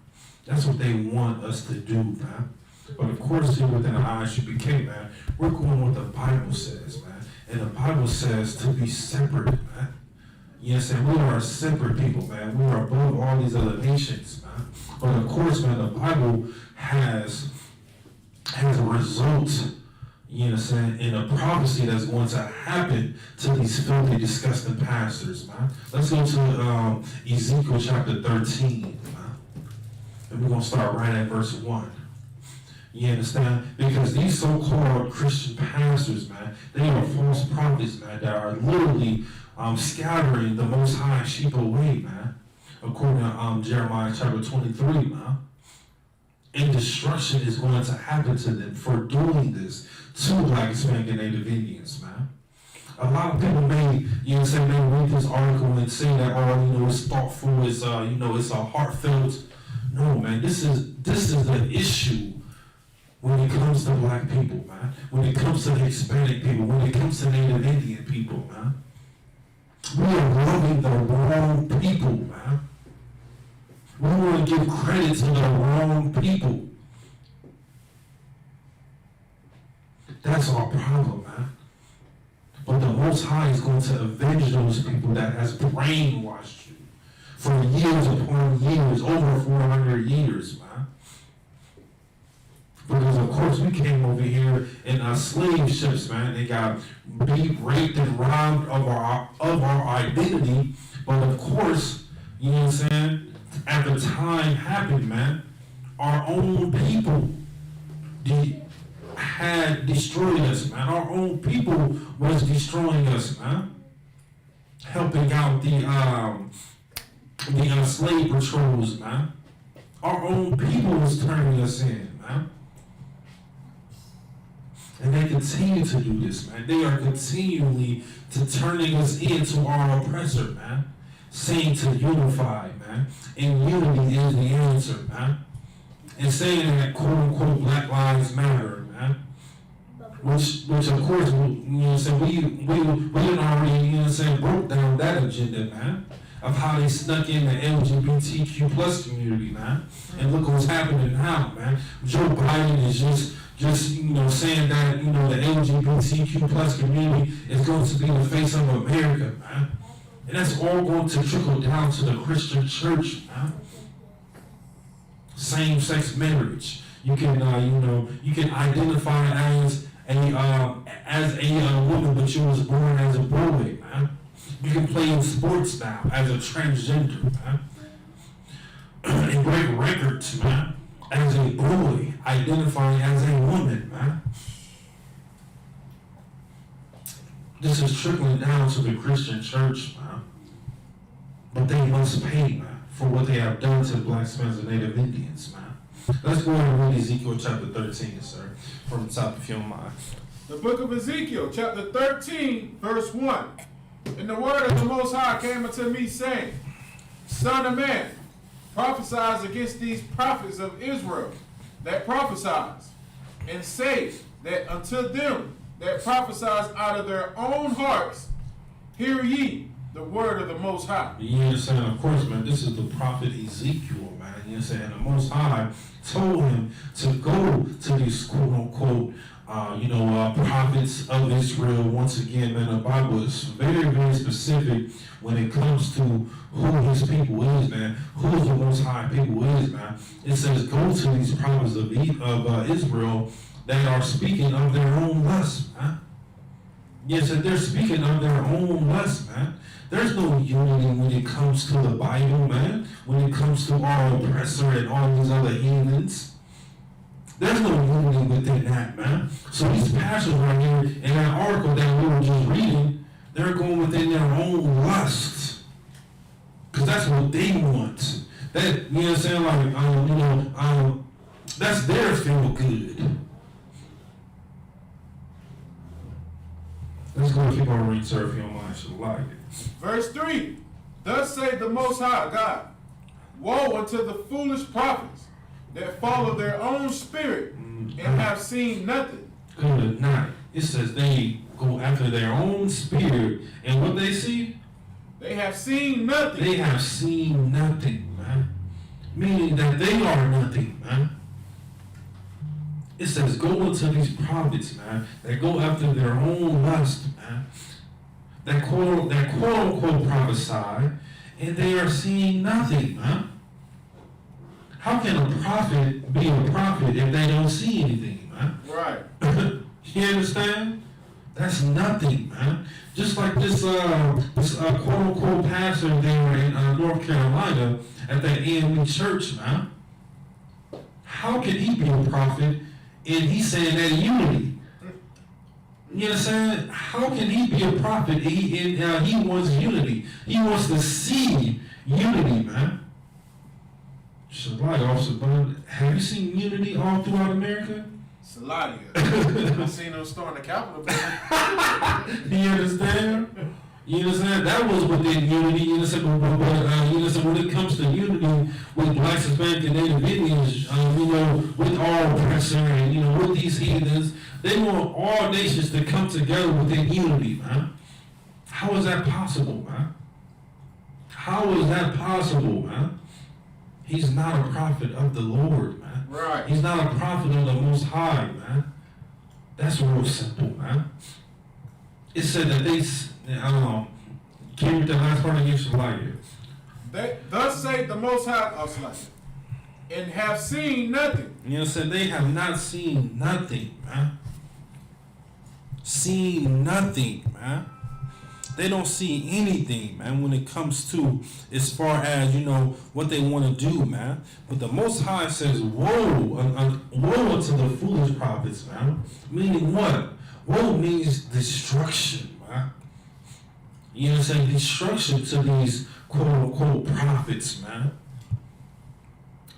That's what they want us to do, man. But of course, here within the ISUPK, man, we're going what the Bible says, man. And the Bible says to be separate, man. Yes, and we are a separate people, man. We are above all these other nations, man. But of course, man, the Bible has a result, you know what I'm saying, in a prophecy that's going to happen to these filthy, disgusting pastors, man. Let's go to Ezekiel chapter 13, man. And we're going to start right at verse 1. You understand? Because these so-called Christian pastors, man, they are false prophets, man, that are literally scattering the Most High sheep away, man. According to Jeremiah chapter 23, man. And destruction is going to happen to them for doing this to Black, Hispanic, and Native Indians, man. A lot of people may, you know what I'm saying, they read this article and say that, oh, you know, it's thoughtful, it's, you know, it's a heartfelt. No, man, this is the issue when it comes to Black people, man. When it comes to the Hispanic people, when it comes to Native Indian people, man. We are loving the wrong people, man. We want to give credit to the wrong people. That's our problem, man. But the Most High is going to avenge those people that has brainwashed you for years upon years, over 400 years, man. Because of course we came over here in slave ships, man. They got beat, raped, and robbed of our identity. But of course, you know what I'm saying? At the time happened, man, our own people had destroyed us, man. Our own people was destroying us, man. Helping out the slave patrols, man. Our own people was turning us in, man. And they continue to do this, man. They are continually turning us into our oppressor, man. Saying to unify, man. And unity is the answer, man. And saying that quote unquote Black Lives Matter, man. Which of course, you know what I'm saying, we didn't already, you know what I'm saying, broke down that agenda, man. Of how they snuck in the LGBTQ plus community, man. And look what's happening now, man. Joe Biden is just you know, saying that, you know, the LGBTQ plus community is going to be the face of America, man. And that's all going to trickle down to the Christian church, man. Same-sex marriage. You can, you can identify as a woman, but you was born as a boy, man. You can play in sports now as a transgender, man. And break records, man, as a boy, identifying as a woman, man. This is trickling down to the Christian church, man. But they must pay, man, for what they have done to the blacks, Hispanics, and Native Indians, man. Let's go ahead and read Ezekiel chapter 13, sir, from the top if you don't mind. The book of Ezekiel, chapter 13, verse 1. And the word of the Most High came unto me, saying, Son of man, prophesy against these prophets of Israel that prophesies, and say that unto them that prophesies out of their own hearts, hear ye the word of the Most High. You understand, of course, man, this is the prophet Ezekiel, man. You understand, the Most High told him to go to these quote-unquote prophets of Israel. Once again, man, the Bible is very, very specific when it comes to who his people is, man. Who the Most High people is, man. It says, go to these prophets of Israel that are speaking of their own lust, man. Yes, they're speaking of their own lust, man. There's no unity when it comes to the Bible, man. When it comes to our oppressor and all these other heathens. There's no unity within that, man. So these pastors right here in that article that we were just reading, they're going within their own lust. Because that's what they want. That, you know what I'm saying? Like, that's their feel good. Let's go keep on reading, sir, if you don't mind. Should like it. Verse 3. Thus saith the Most High God, woe unto the foolish prophets that follow their own spirit and have seen nothing. Good night. It says they go after their own spirit, and what they see? They have seen nothing. They have seen nothing, man. Meaning that they are nothing, man. It says go into these prophets, man, that go after their own lust, man. That quote unquote prophesy, and they are seeing nothing, man. How can a prophet be a prophet if they don't see anything, man? Right. You understand? That's nothing, man. Just like this quote-unquote pastor there in North Carolina at that AME church, man. How can he be a prophet and he's saying that unity? You understand? How can he be a prophet and he wants unity? He wants to see unity, man. Shabbat, Officer Bun, have you seen unity all throughout America? Saladia. I've seen them storm the Capitol building. You understand? You understand? That was within unity. You understand? But you understand, when it comes to unity with blacks, Hispanic, and Native Indians, with our oppressor and, with these heathens, they want all nations to come together within unity, man. How is that possible, man? How is that possible, man? He's not a prophet of the Lord, man. Right. He's not a prophet of the Most High, man. That's real simple, man. It said that I don't know. Can you read the last part again? They, thus say the Most High, and have seen nothing. You know what I'm saying? They have not seen nothing, man. Seen nothing, man. They don't see anything, man, when it comes to as far as, you know, what they want to do, man. But the Most High says, woe, woe unto the foolish prophets, man. Meaning what? Woe means destruction, man. You know what I'm saying? Destruction to these quote-unquote prophets, man,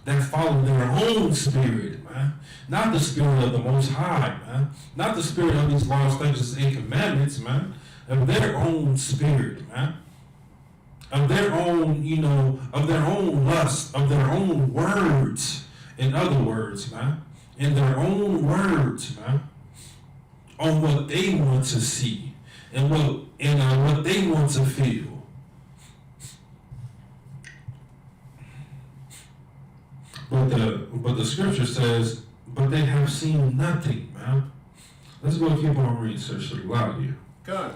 that follow their own spirit, man. Not the spirit of the Most High, man. Not the spirit of these laws, statutes, and commandments, man. Of their own spirit, man. Of their own, you know, of their own lust, of their own words. In other words, man. In their own words, man. On what they want to see. And what they want to feel. But the scripture says, but they have seen nothing, man. Let's go keep on reading, so should allow you. Good.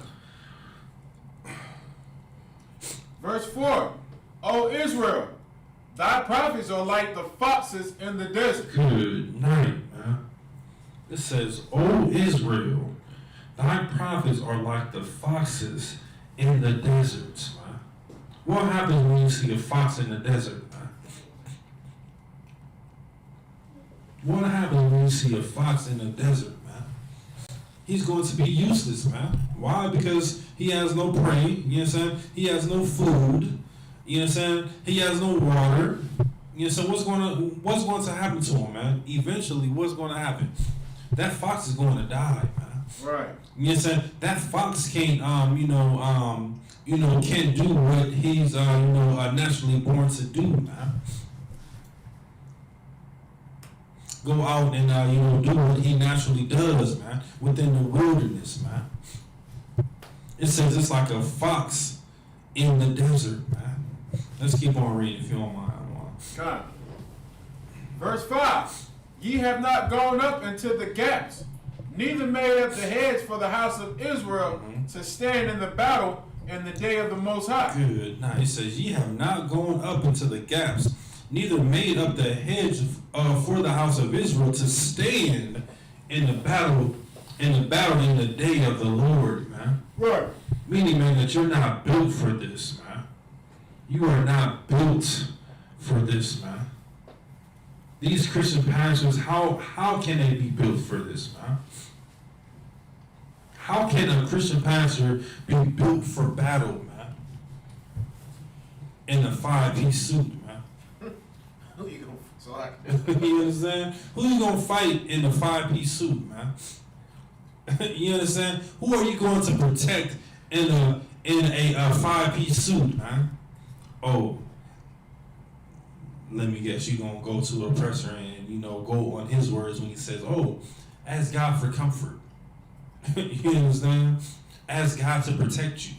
Verse 4. O Israel, thy prophets are like the foxes in the desert. Good night, man. It says, O Israel, thy prophets are like the foxes in the deserts, man. What happens when you see a fox in the desert, man? What happens when you see a fox in the desert, man? He's going to be useless, man. Why? Because he has no prey, you know what I'm saying? He has no food, you know what I'm saying? He has no water. You know, so what's going to happen to him, man? Eventually, what's going to happen? That fox is going to die, man. Right. You know what I'm saying? That fox can't, can't do what he's, naturally born to do, man. Go out and, do what he naturally does, man, within the wilderness, man. It says it's like a fox in the desert, man. Let's keep on reading if you don't mind. God. Verse 5. Ye have not gone up into the gaps, neither made up the heads for the house of Israel to stand in the battle in the day of the Most High. Good. Now it says, ye have not gone up into the gaps, neither made up the hedge for the house of Israel to stand in the battle in the day of the Lord, man. Right. Meaning, man, that you're not built for this, man. You are not built for this, man. These Christian pastors, how can they be built for this, man? How can a Christian pastor be built for battle, man? In a 5-piece suit, man. Who you gonna select? You understand? Who you gonna fight in a 5-piece suit, man? You understand? Who are you going to protect in a 5-piece suit, man? Oh, let me guess, you gonna go to a oppressor and go on his words when he says, "Oh, ask God for comfort." You understand? Ask God to protect you.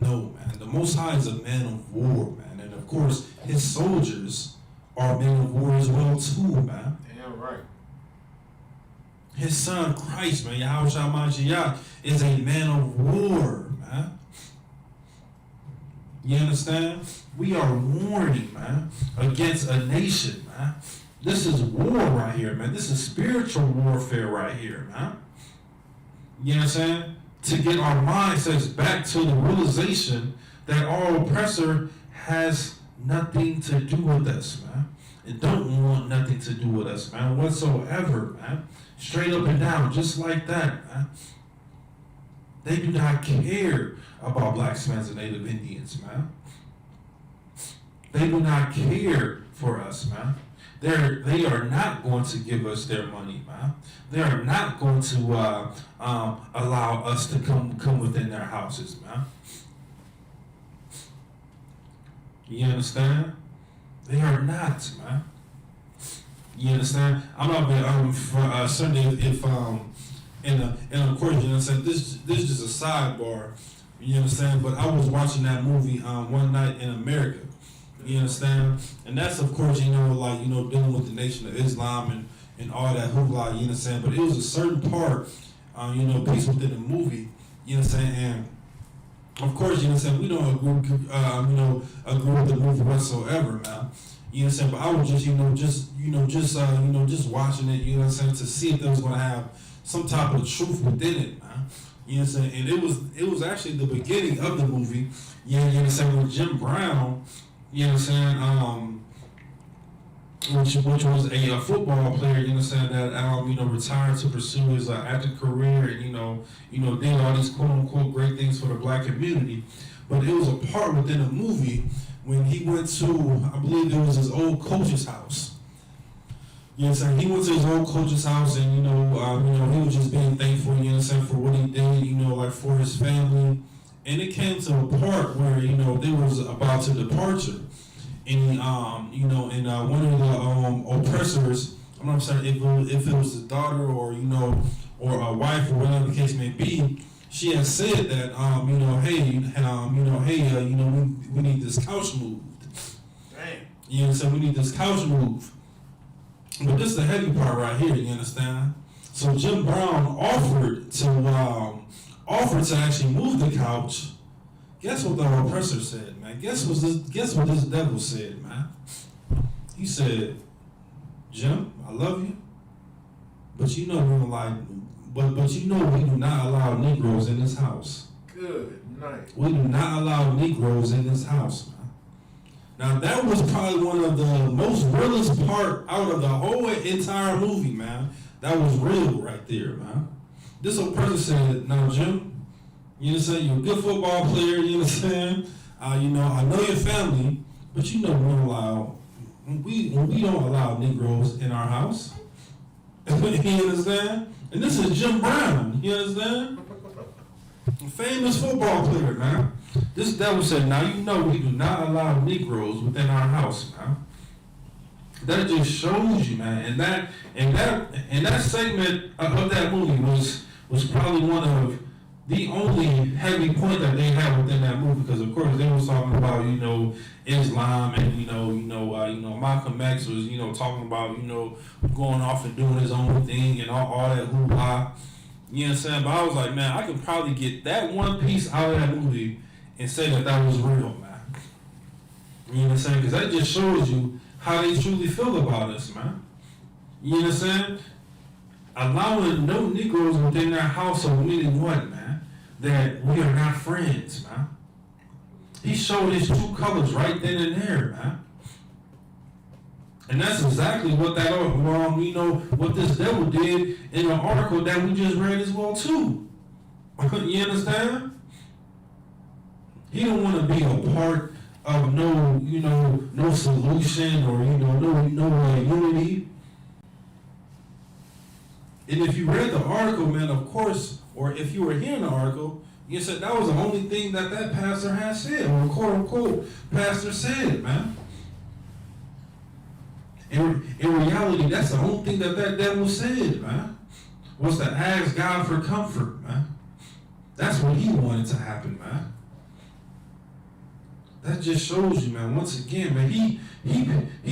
No, man. The Most High is a man of war, man, and of course his soldiers are men of war as well too, man. Damn right. His son Christ, man, Yahushua Mashiach, is a man of war, man. You understand? We are warning, man, against a nation, man. This is war right here, man. This is spiritual warfare right here, man. You know what I'm saying? To get our mindsets back to the realization that our oppressor has nothing to do with us, man. And don't want nothing to do with us, man, whatsoever, man. Straight up and down, just like that, man. They do not care about blacks, men, and Native Indians, man. They do not care for us, man. They are not going to give us their money, man. They are not going to allow us to come within their houses, man. You understand? They are not, man. You understand? I'm not for Sunday if And of course, you know what I'm saying, this is just a sidebar, you understand, but I was watching that movie One Night in America, you understand, and that's of course, you know, like, you know, dealing with the Nation of Islam and all that hoopla, you understand, but it was a certain part, you know, piece within the movie, you understand, and of course, you understand, we don't agree with the movie whatsoever, man. You understand, but I was just watching it, you know what I'm saying, to see if they was gonna have some type of truth within it, man. You understand, and it was actually the beginning of the movie. You understand, with Jim Brown, you understand, which was a football player, you understand, that retired to pursue his acting career, and did all these quote unquote great things for the black community. But it was a part within the movie when he went to, I believe it was his old coach's house. You know what I'm saying? He went to his old coach's house, and he was just being thankful, you know what I'm saying, for what he did, like for his family. And it came to a part where, they was about to departure. And one of the oppressors, I'm not certain if it was the daughter or a wife or whatever the case may be, she had said that we need this couch moved. Damn. You know what I'm saying? We need this couch moved. But this is the heavy part right here, you understand? So Jim Brown offered to actually move the couch. Guess what the oppressor said, man? Guess what this devil said, man? He said, Jim, I love you, but we don't we do not allow Negroes in this house. Good night. We do not allow Negroes in this house, man. Now that was probably one of the most realest part out of the whole entire movie, man. That was real right there, man. This old person said, now Jim, you understand, you're a good football player, you understand? I know your family, but we don't allow Negroes in our house. You understand? And this is Jim Brown, you understand? A famous football player, man. This devil said, now we do not allow Negroes within our house, man. That just shows you, man. And that segment of that movie was probably one of the only heavy point that they had within that movie, because of course they was talking about Islam, and Malcolm X was talking about going off and doing his own thing and all that hoopla. You know what I'm saying? But I was like, man, I can probably get that one piece out of that movie and say that was real, man. You know what I'm saying? Because that just shows you how they truly feel about us, man. You know what I'm saying? Allowing no Negroes within their household, meaning what, man? That we are not friends, man. He showed his true colors right then and there, man. And that's exactly what what this devil did in the article that we just read as well too. You understand? He don't want to be a part of no solution or no unity. And if you read the article, man, of course, or if you were hearing the article, you said that was the only thing that pastor had said, or quote unquote pastor said, man. In reality, that's the only thing that devil said, man, was to ask God for comfort, man. That's what he wanted to happen, man. That just shows you, man, once again, man, he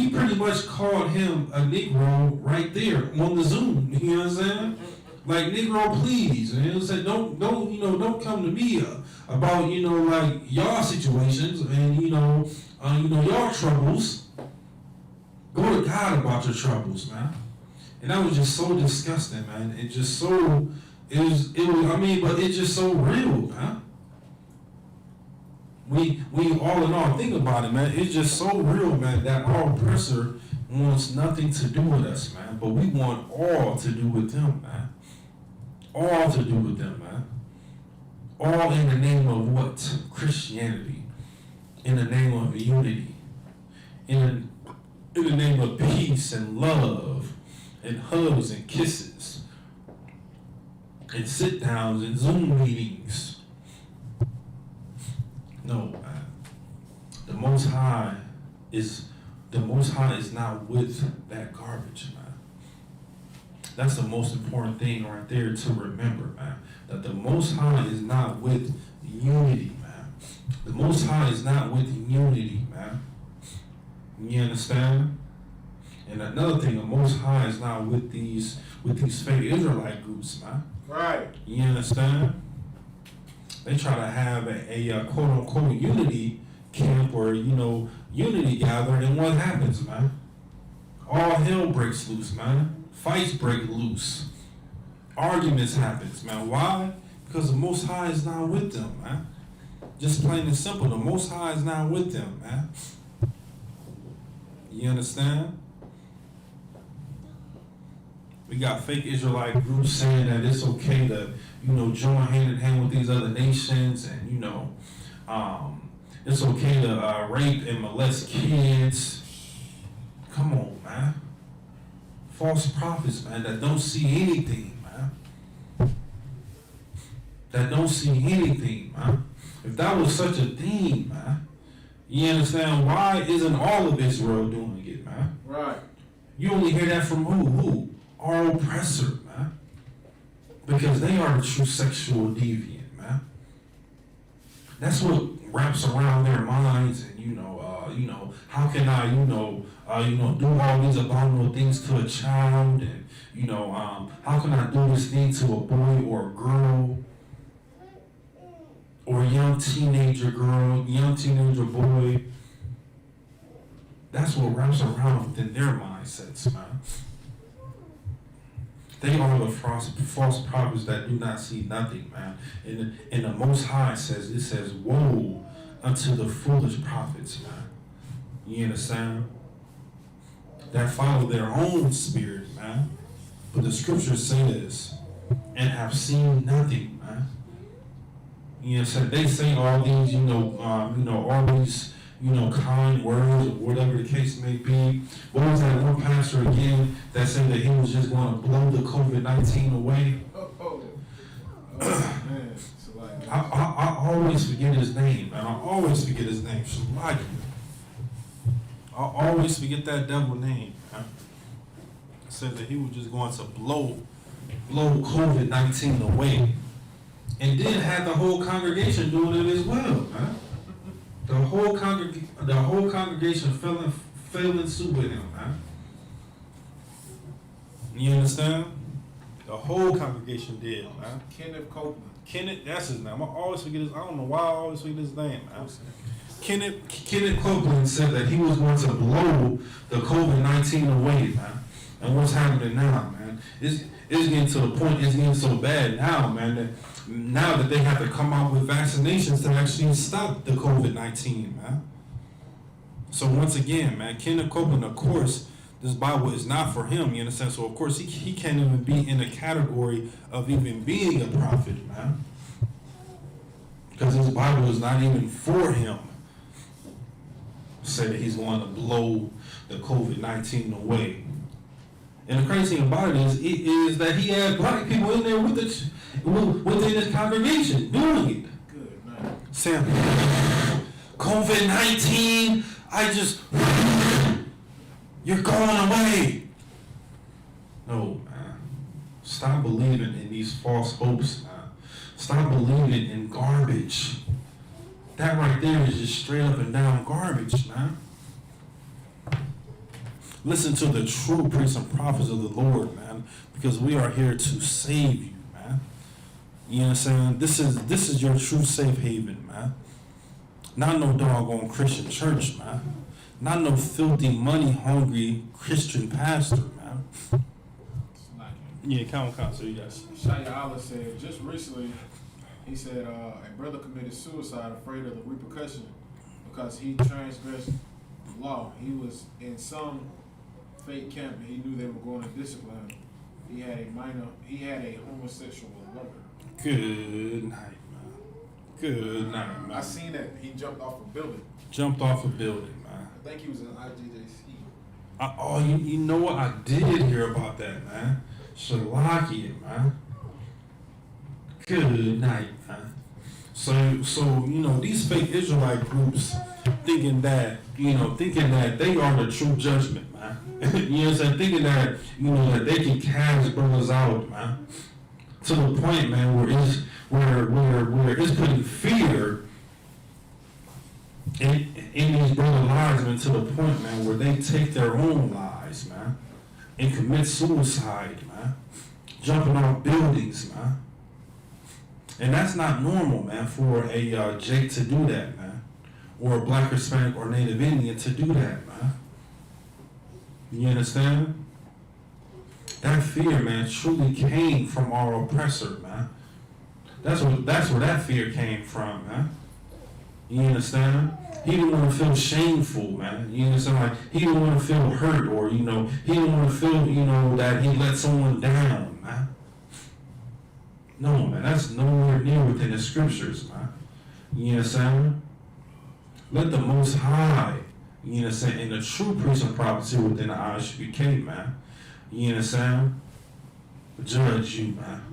pretty much called him a Negro right there on the Zoom, you know what I'm saying? Like, Negro, please, and he said, don't come to me about, like, y'all situations and, y'all troubles. Go to God about your troubles, man. And that was just so disgusting, man. But it's just so real, man. We all in all, think about it, man. It's just so real, man, that our oppressor wants nothing to do with us, man. But we want all to do with them, man. All to do with them, man. All in the name of what? Christianity. In the name of unity. In the name of peace and love and hugs and kisses and sit downs and Zoom meetings. No, man. The Most High is not with that garbage, man. That's the most important thing right there to remember, man. That the Most High is not with unity, man. The Most High is not with unity, man. You understand? And another thing, the Most High is not with these fake Israelite groups, man. Right. You understand? They try to have a quote unquote unity camp or unity gathering, and what happens, man? All hell breaks loose, man. Fights break loose. Arguments happens, man. Why? Because the Most High is not with them, man. Just plain and simple, the Most High is not with them, man. You understand? We got fake Israelite groups saying that it's okay to, join hand in hand with these other nations, and it's okay to rape and molest kids. Come on, man. False prophets, man, that don't see anything, man. That don't see anything, man. If that was such a thing, man, you understand why isn't all of Israel doing it, man? Right. You only hear that from who? Our oppressor, man. Because they are the true sexual deviant, man. That's what wraps around their minds, and how can I, do all these abominable things to a child, and how can I do this thing to a boy or a girl, or a young teenager girl, young teenager boy? That's what wraps around within their mindsets, man. They are the false prophets that do not see nothing, man. And the Most High says, woe unto the foolish prophets, man. You understand? That follow their own spirit, man. But the scripture says, and have seen nothing, man. You understand? They say all these, all these, kind words or whatever the case may be. What was that one pastor again that said that he was just going to blow the COVID-19 away? Man. I always forget his name, man. I always forget his name. I always forget that devil name, man. Said that he was just going to blow COVID-19 away. And then had the whole congregation doing it as well, man. The whole congregation fell in suit with him, man. You understand? The whole congregation did, man. Kenneth Copeland. Kenneth, that's his name. I always forget his. I don't know why I always forget his name, man. Kenneth Copeland said that he was going to blow the COVID-19 away, man. And what's happening now, man? It's getting to the point. It's getting so bad now, man. Now that they have to come out with vaccinations to actually stop the COVID-19, man. So once again, man, Kenneth Copeland, of course, this Bible is not for him, you understand? So of course he can't even be in the category of even being a prophet, man. Because this Bible is not even for him. Say that he's going to blow the COVID-19 away. And the crazy thing about it is that he had black people in there within his congregation doing it. Good, man. Saying, COVID-19, you're going away. No, man. Stop believing in these false hopes, man. Stop believing in garbage. That right there is just straight up and down garbage, man. Listen to the true priests and prophets of the Lord, man, because we are here to save you, man. You understand? This is your true safe haven, man. Not no doggone Christian church, man. Not no filthy, money-hungry Christian pastor, man. Yeah, count. So you guys. Shaya Allah said just recently, he said a brother committed suicide afraid of the repercussion because he transgressed the law. He was in some fake camp and he knew they were going to discipline him. He had a homosexual lover. Good night, man. Good night, man. I seen that he jumped off a building. Jumped off a building, man. I think he was in IGJC. You know what? I did hear about that, man. Shalakia, man. Good night, man. So these fake Israelite groups thinking that they are the true judgment, man. You know what I'm saying? Thinking that, that they can cast brothers out, man. To the point, man, where it's putting fear in these brother lives, man, to the point, man, where they take their own lives, man, and commit suicide, man. Jumping off buildings, man. And that's not normal, man, for a Jake to do that, man. Or a Black, Hispanic, or Native Indian to do that, man. You understand? That fear, man, truly came from our oppressor, man. That's where that fear came from, man. You understand? He didn't want to feel shameful, man. You understand? Like, he didn't want to feel hurt, or, he didn't want to feel, that he let someone down, man. No, man, that's nowhere near within the scriptures, man. You understand? Let the Most High, and the true priest and prophets here within the ISUPK, man. You understand? Judge you, man.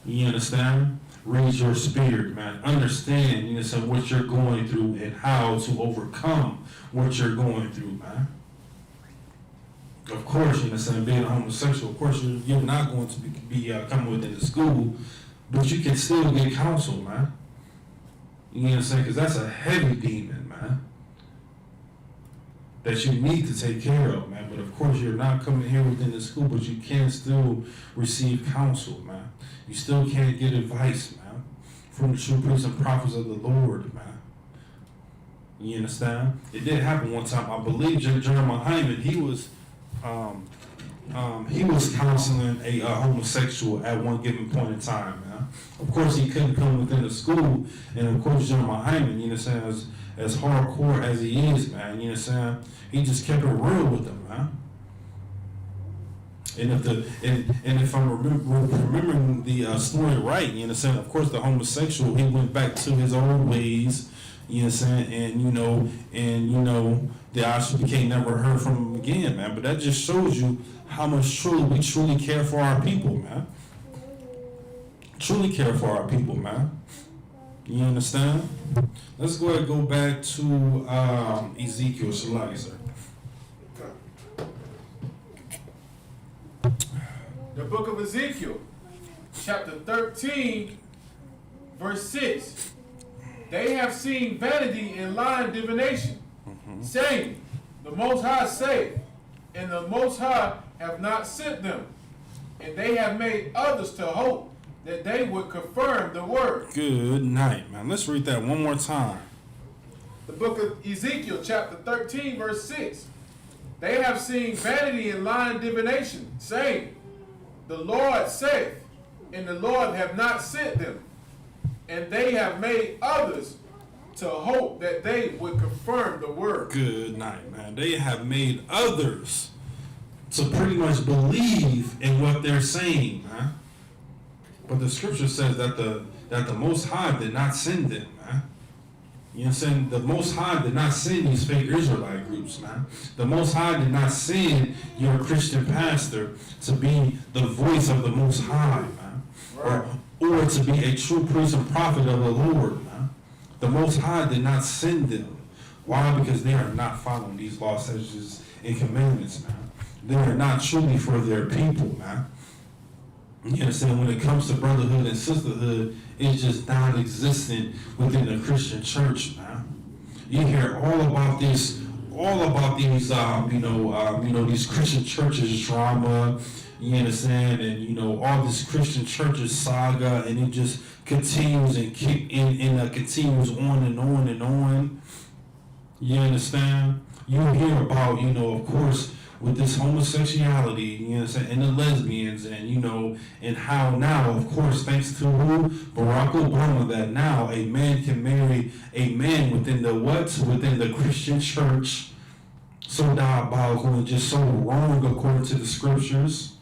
You understand? Read your spirit, man. Understand, what you're going through and how to overcome what you're going through, man. Of course, being a homosexual, of course, you're not going to be coming within the school, but you can still get counsel, man. You know what I'm saying? Because that's a heavy demon, man, that you need to take care of, man. But of course, you're not coming here within the school, but you can still receive counsel, man. You still can't get advice, man, from the true priests and prophets of the Lord, man. You understand? It did happen one time. I believe Jeremiah Hyman, he was counseling a homosexual at one given point in time, man. Of course, he couldn't come within the school, and of course, Jeremiah Hyman, as hardcore as he is, man, he just kept it real with them, man. And if I'm remembering the story right, of course, the homosexual, he went back to his old ways, and the ISUPK never heard from him again, man. But that just shows you how much we truly care for our people, man. Truly care for our people, man. You understand? Let's go ahead and go back to Ezekiel. Shalom, sir. The book of Ezekiel, chapter 13, verse 6. They have seen vanity and lying divination, saying, the Most High saith, and the Most High have not sent them, and they have made others to hope that they would confirm the word. Good night, man. Let's read that one more time. The book of Ezekiel, chapter 13, verse 6. They have seen vanity and lying divination, saying, the Lord saith, and the Lord have not sent them, and they have made others to hope that they would confirm the word. Good night, man. They have made others to pretty much believe in what they're saying, man. But the scripture says that the Most High did not send them, man. You know what I'm saying? The Most High did not send these fake Israelite groups, man. The Most High did not send your Christian pastor to be the voice of the Most High, man. Right. Or to be a true priest and prophet of the Lord, man. The Most High did not send them. Why? Because they are not following these laws, statutes, and commandments, man. They are not truly for their people, man. You understand? When it comes to brotherhood and sisterhood, it's just non-existent within the Christian church, man. You hear all about these, these Christian churches drama. You understand? And all this Christian churches saga, and it just continues and continues on and on and on. You understand? You hear about, of course, with this homosexuality, and the lesbians, and how now, of course, thanks to who? Barack Obama, that now a man can marry a man within the Christian church. So diabolical and just so wrong according to the scriptures.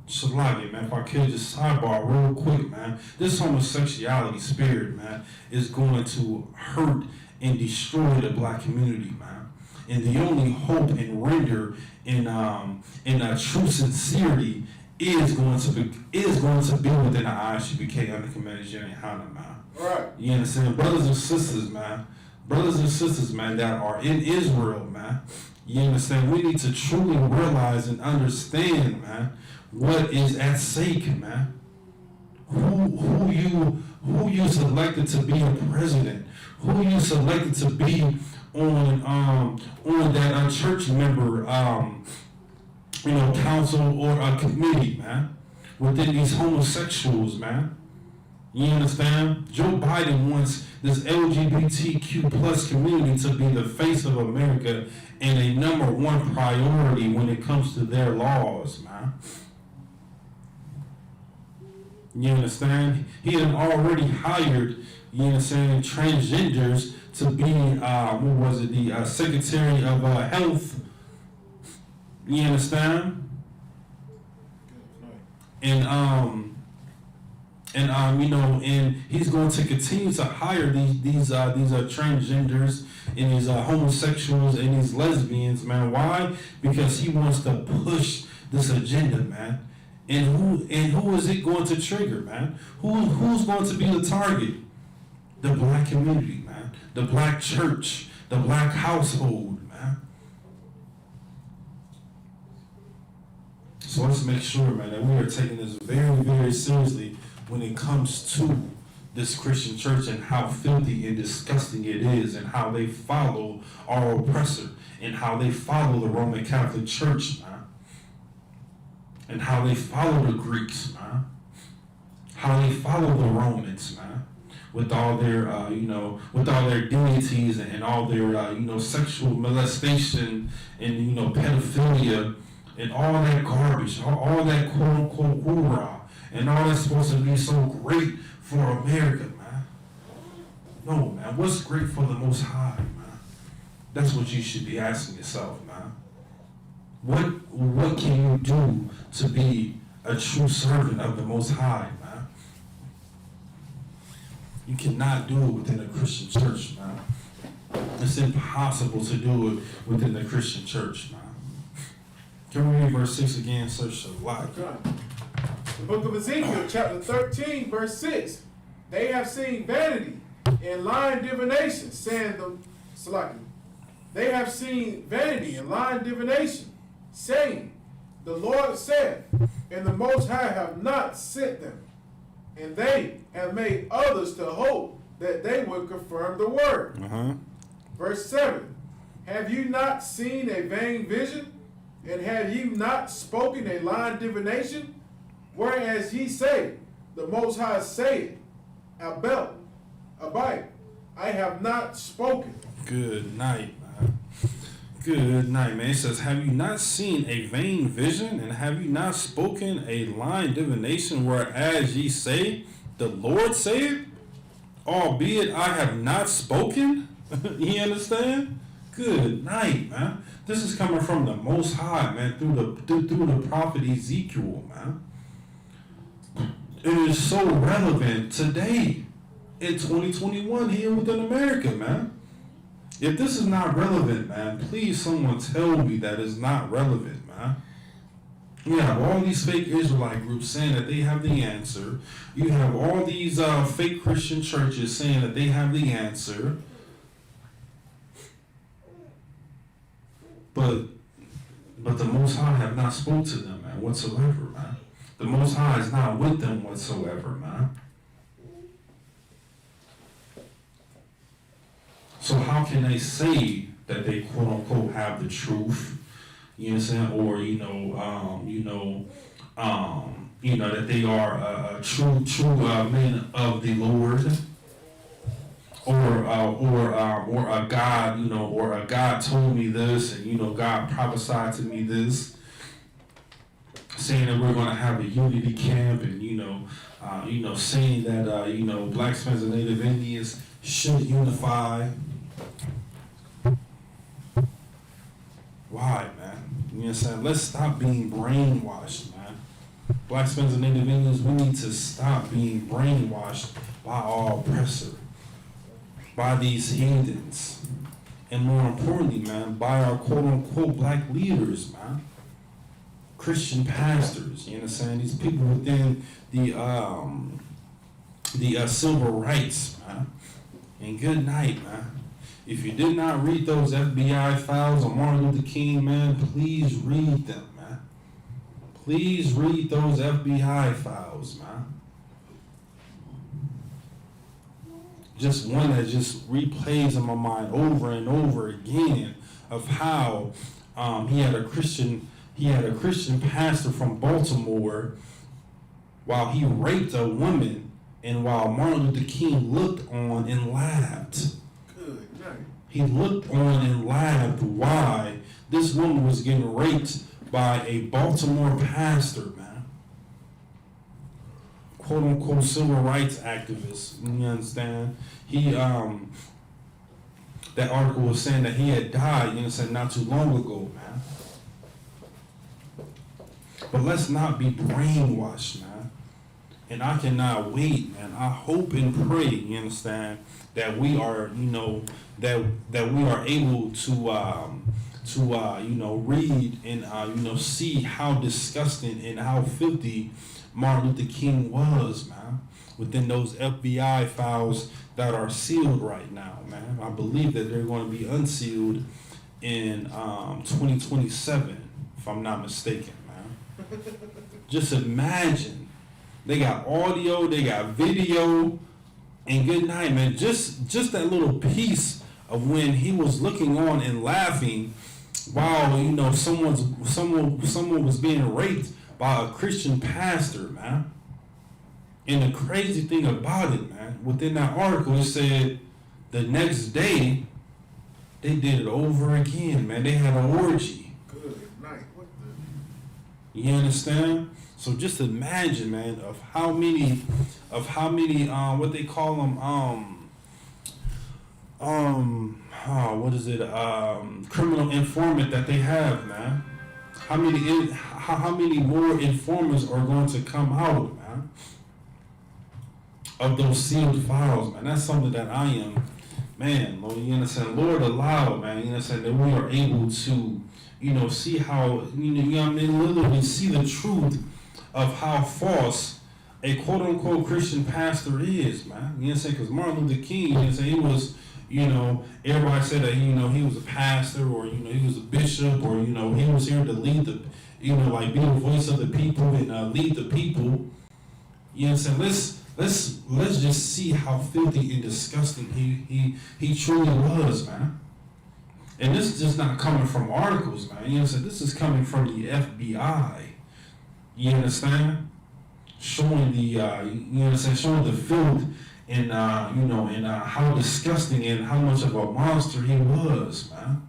Shalagi, man, if I could just sidebar real quick, man. This homosexuality spirit, man, is going to hurt and destroy the black community, man. And the only hope and render in true sincerity is going to be within the ISUPK under Commander General Hannah, man. Right. You understand? Brothers and sisters, man, that are in Israel, man. You understand? We need to truly realize and understand, man, what is at stake, man. Who you selected to be a president? Who you selected to be on that church member, council or a committee, man, within these homosexuals, man. You understand? Joe Biden wants this LGBTQ plus community to be the face of America and a number one priority when it comes to their laws, man. You understand? He had already hired, you understand, transgenders to be, the Secretary of Health. You understand? And he's going to continue to hire these transgenders and these homosexuals and these lesbians, man. Why? Because he wants to push this agenda, man. And who is it going to trigger, man? Who's going to be the target? The black community, man. The black church, the black household, man. So let's make sure, man, that we are taking this very, very seriously when it comes to this Christian church and how filthy and disgusting it is and how they follow our oppressor and how they follow the Roman Catholic Church, man. And how they follow the Greeks, man. How they follow the Romans, man. With all their, with all their deities and all their, sexual molestation and, pedophilia and all that garbage, all that quote-unquote hoorah, and all that's supposed to be so great for America, man. No, man, what's great for the Most High, man? That's what you should be asking yourself, man. What can you do to be a true servant of the Most High, man? You cannot do it within a Christian church, man. It's impossible to do it within the Christian church, man. Can we read verse 6 again, Sir Shalak? The book of Ezekiel, chapter 13, verse 6. They have seen vanity and lying divination, saying They have seen vanity and lying divination, saying, the Lord said, and the Most High have not sent them. And they have made others to hope that they would confirm the word. Verse 7. Have you not seen a vain vision? And have you not spoken a lying divination? Whereas ye say, the Most High saith, Abide, I have not spoken. Good night, man. Good night, man. It says, have you not seen a vain vision? And have you not spoken a lying divination? Whereas ye say, the Lord saith, albeit I have not spoken? You understand? Good night, man. This is coming from the Most High, man, through the prophet Ezekiel, man. It is so relevant today in 2021 here within America, man. If this is not relevant, man, please someone tell me that it's not relevant, man. You have all these fake Israelite groups saying that they have the answer. You have all these fake Christian churches saying that they have the answer. But the Most High have not spoke to them, man, whatsoever, man. The Most High is not with them whatsoever, man. So how can they say that they quote unquote have the truth? You understand? Or that they are a true men of the Lord, or a God, or a God told me this, and God prophesied to me this, saying that we're going to have a unity camp, and saying that Black Spanish and Native Indians should unify. Why, man? You know what I'm saying? Let's stop being brainwashed, man. Black Spanish and Native Indians, we need to stop being brainwashed by our oppressor, by these heathens, and more importantly, man, by our quote-unquote black leaders, man. Christian pastors, you understand? These people within the civil rights, man. And good night, man. If you did not read those FBI files on Martin Luther King, man, please read them, man. Please read those FBI files, man. Just one that just replays in my mind over and over again of how he had a Christian pastor from Baltimore while he raped a woman, and while Martin Luther King looked on and laughed. Good night. He looked on and laughed why this woman was getting raped by a Baltimore pastor, man. Quote unquote civil rights activist. You understand? That article was saying that he had died, you understand, not too long ago, man. But let's not be brainwashed, man. And I cannot wait, man. I hope and pray, you understand, that we are, that we are able to read and see how disgusting and how filthy Martin Luther King was, man. Within those FBI files that are sealed right now, man. I believe that they're going to be unsealed in 2027, if I'm not mistaken, man. Just imagine. They got audio, they got video, and good night, man. Just that little piece of when he was looking on and laughing while someone was being raped by a Christian pastor, man. And the crazy thing about it, man, within that article, it said the next day they did it over again, man. They had an orgy. Good night. What the? You understand? So just imagine, man, of how many, what they call them, criminal informant that they have, man. How many more informers are going to come out, man, of those sealed files, man? That's something that I am, man, Lord, you understand? Lord allow, man, you understand, that we are able to, see how, literally see the truth of how false a quote-unquote Christian pastor is, man. You understand? Because Martin Luther King, you understand, he was, everybody said that, he was a pastor, or, he was a bishop, or, he was here to lead the, be the voice of the people and lead the people. You understand? Let's just see how filthy and disgusting he truly was, man. And this is just not coming from articles, man. You understand? This is coming from the FBI. You understand? Showing the showing the filth and how disgusting and how much of a monster he was, man.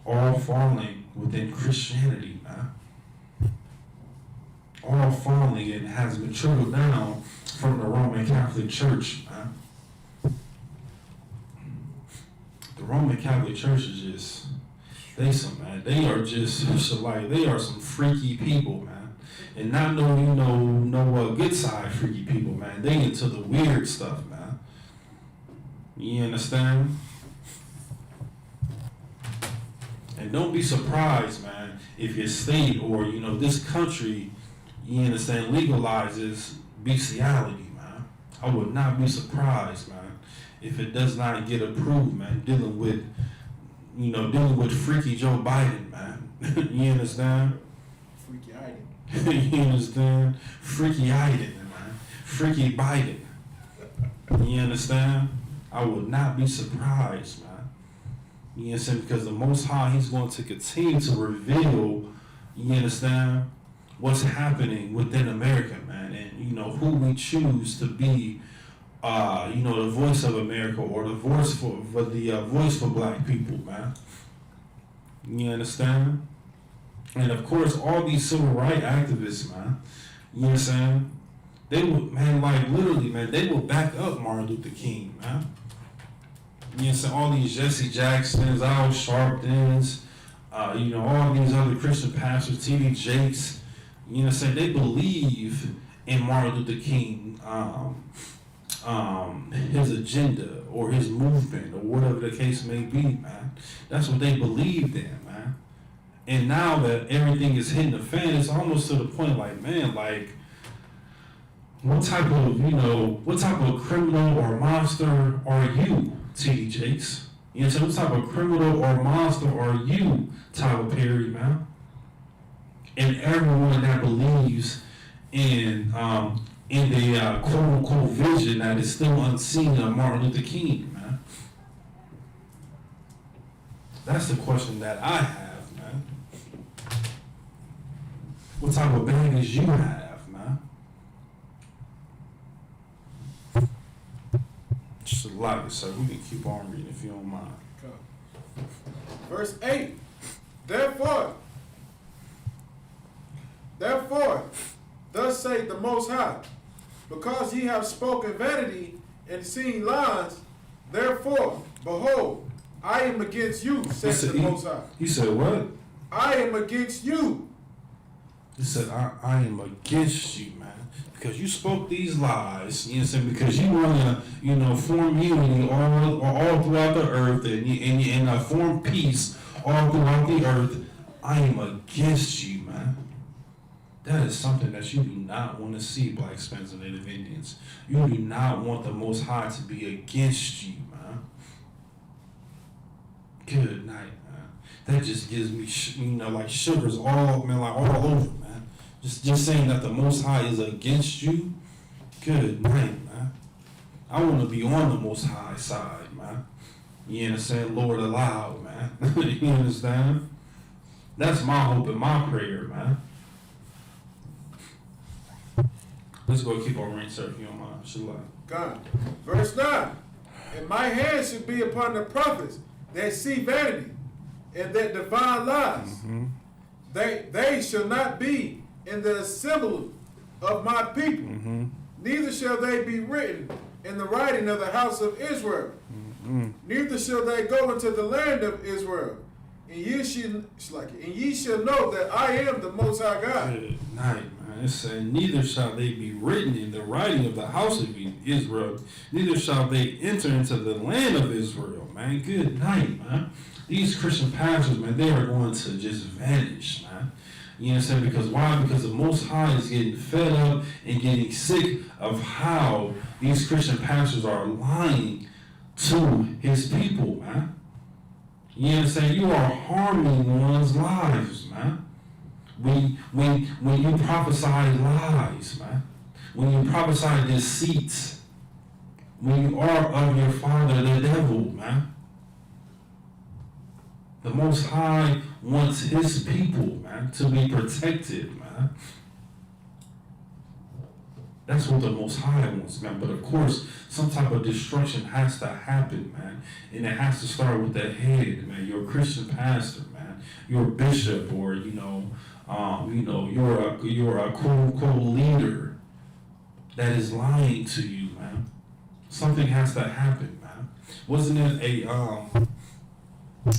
All falling within Christianity, man. All falling and has been trickled down from the Roman Catholic Church, man. The Roman Catholic Church is just, they are some freaky people, man. And not good side freaky people, man. They into the weird stuff, man. You understand? And don't be surprised, man, if your state or, this country, you understand, legalizes bestiality, man. I would not be surprised, man, if it does not get approved, man, dealing with freaky Joe Biden, man. You understand? Freaky Biden. You understand? Freaky Biden, man. Freaky Biden. You understand? I would not be surprised, man. You understand? Because the Most High, He's going to continue to reveal, you understand, what's happening within America, man, and who we choose to be, the voice of America, or the voice for Black people, man. You understand? And of course, all these civil rights activists, man, you understand? They would, man, literally, man, they will back up Martin Luther King, man. You understand? All these Jesse Jacksons, Al Sharptons, all these other Christian pastors, T.D. Jakes. You know what I'm saying? They believe in Martin Luther King, his agenda or his movement or whatever the case may be, man. That's what they believed in, man. And now that everything is hitting the fan, it's almost to the point like, man, like, what type of criminal or monster are you, T.D. Jakes? You know what I'm saying? What type of criminal or monster are you, Tyler Perry, man? And everyone that believes in the quote-unquote vision that is still unseen of Martin Luther King, man. That's the question that I have, man. What type of baggage you have, man? Just a lot, sir. We can keep on reading if you don't mind. Verse 8. Therefore, thus saith the Most High, because ye have spoken vanity and seen lies, therefore, behold, I am against you, saith the Most High. He said what? I am against you. He said, I am against you, man. Because you spoke these lies, you know what I'm saying? Because you want to, form unity all throughout the earth and form peace all throughout the earth. I am against you, man. That is something that you do not want to see, Blacks, Hispanics, and Native Indians. You do not want the Most High to be against you, man. Good night, man. That just gives me, like shivers all over, man. Just saying that the Most High is against you. Good night, man. I want to be on the Most High side, man. You understand? Lord aloud, man. You understand? That's my hope and my prayer, man. Let's go keep on reading, sir, if you don't mind. Shalom. God. Verse 9. And my hand should be upon the prophets that see vanity and that divine lies. Mm-hmm. They shall not be in the assembly of my people. Mm-hmm. Neither shall they be written in the writing of the house of Israel. Mm-hmm. Neither shall they go into the land of Israel. And ye shall know that I am the Most High God. Good night, man. It said, neither shall they be written in the writing of the house of Israel. Neither shall they enter into the land of Israel, man. Good night, man. These Christian pastors, man, they are going to just vanish, man. You know what I'm saying? Because why? Because the Most High is getting fed up and getting sick of how these Christian pastors are lying to his people, man. You know what I'm saying? You are harming one's lives, man. When you prophesy lies, man. When you prophesy deceit. When you are of your father, the devil, man. The Most High wants his people, man, to be protected, man. That's what the Most High wants, man. But of course, some type of destruction has to happen, man. And it has to start with the head, man. Your Christian pastor, man. Your bishop, or you're a quote-unquote leader that is lying to you, man. Something has to happen, man. Wasn't it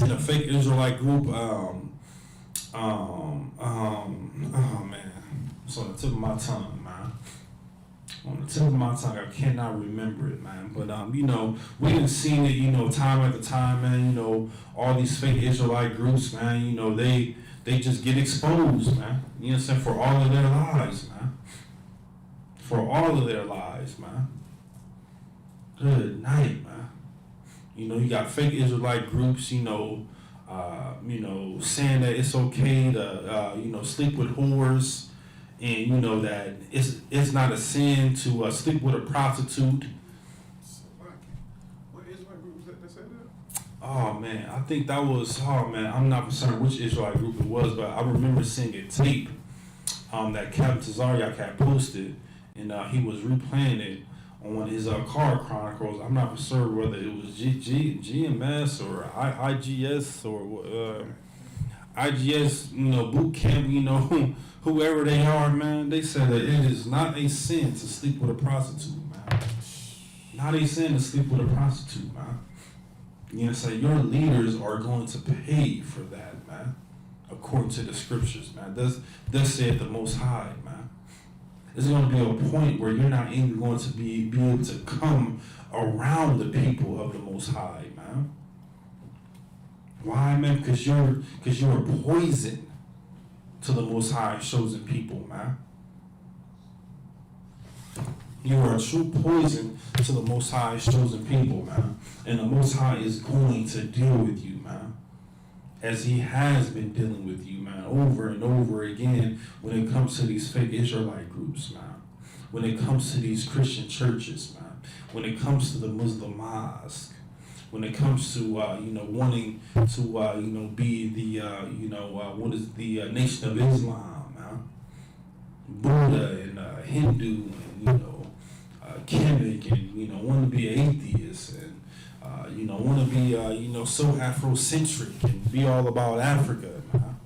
in a fake Israelite group, oh man, it's on the tip of my tongue, man. On the tip of my tongue, I cannot remember it, man. But we done seen it, time after time, man. All these fake Israelite groups, man. They just get exposed, man. You know what I'm saying? For all of their lies, man. For all of their lies, man. Good night, man. You got fake Israelite groups, saying that it's okay to, sleep with whores, and that it's not a sin to sleep with a prostitute. What Israelite group was that said that? Oh man, I think that was. Oh man, I'm not concerned which Israelite group it was, but I remember seeing a tape that Captain Tazariak had posted, and he was replaying it on his car chronicles. I'm not for sure whether it was GMS or IGS or IGS, boot camp, whoever they are, man. They said that it is not a sin to sleep with a prostitute, man. Not a sin to sleep with a prostitute, man. You know what I'm saying? Your leaders are going to pay for that, man. According to the scriptures, man. Thus said the Most High, man. There's going to be a point where you're not even going to be able to come around the people of the Most High, man. Why, man? Because you're poison to the Most High chosen people, man. You are a true poison to the Most High chosen people, man. And the Most High is going to deal with you, man. As he has been dealing with you, man, over and over again when it comes to these fake Israelite groups, man. When it comes to these Christian churches, man. When it comes to the Muslim mosque. When it comes to, wanting to, be the, what is the Nation of Islam, man. Buddha and Hindu and, Kemet and, want to be atheist and, want to be, so Afrocentric and be all about Africa, man.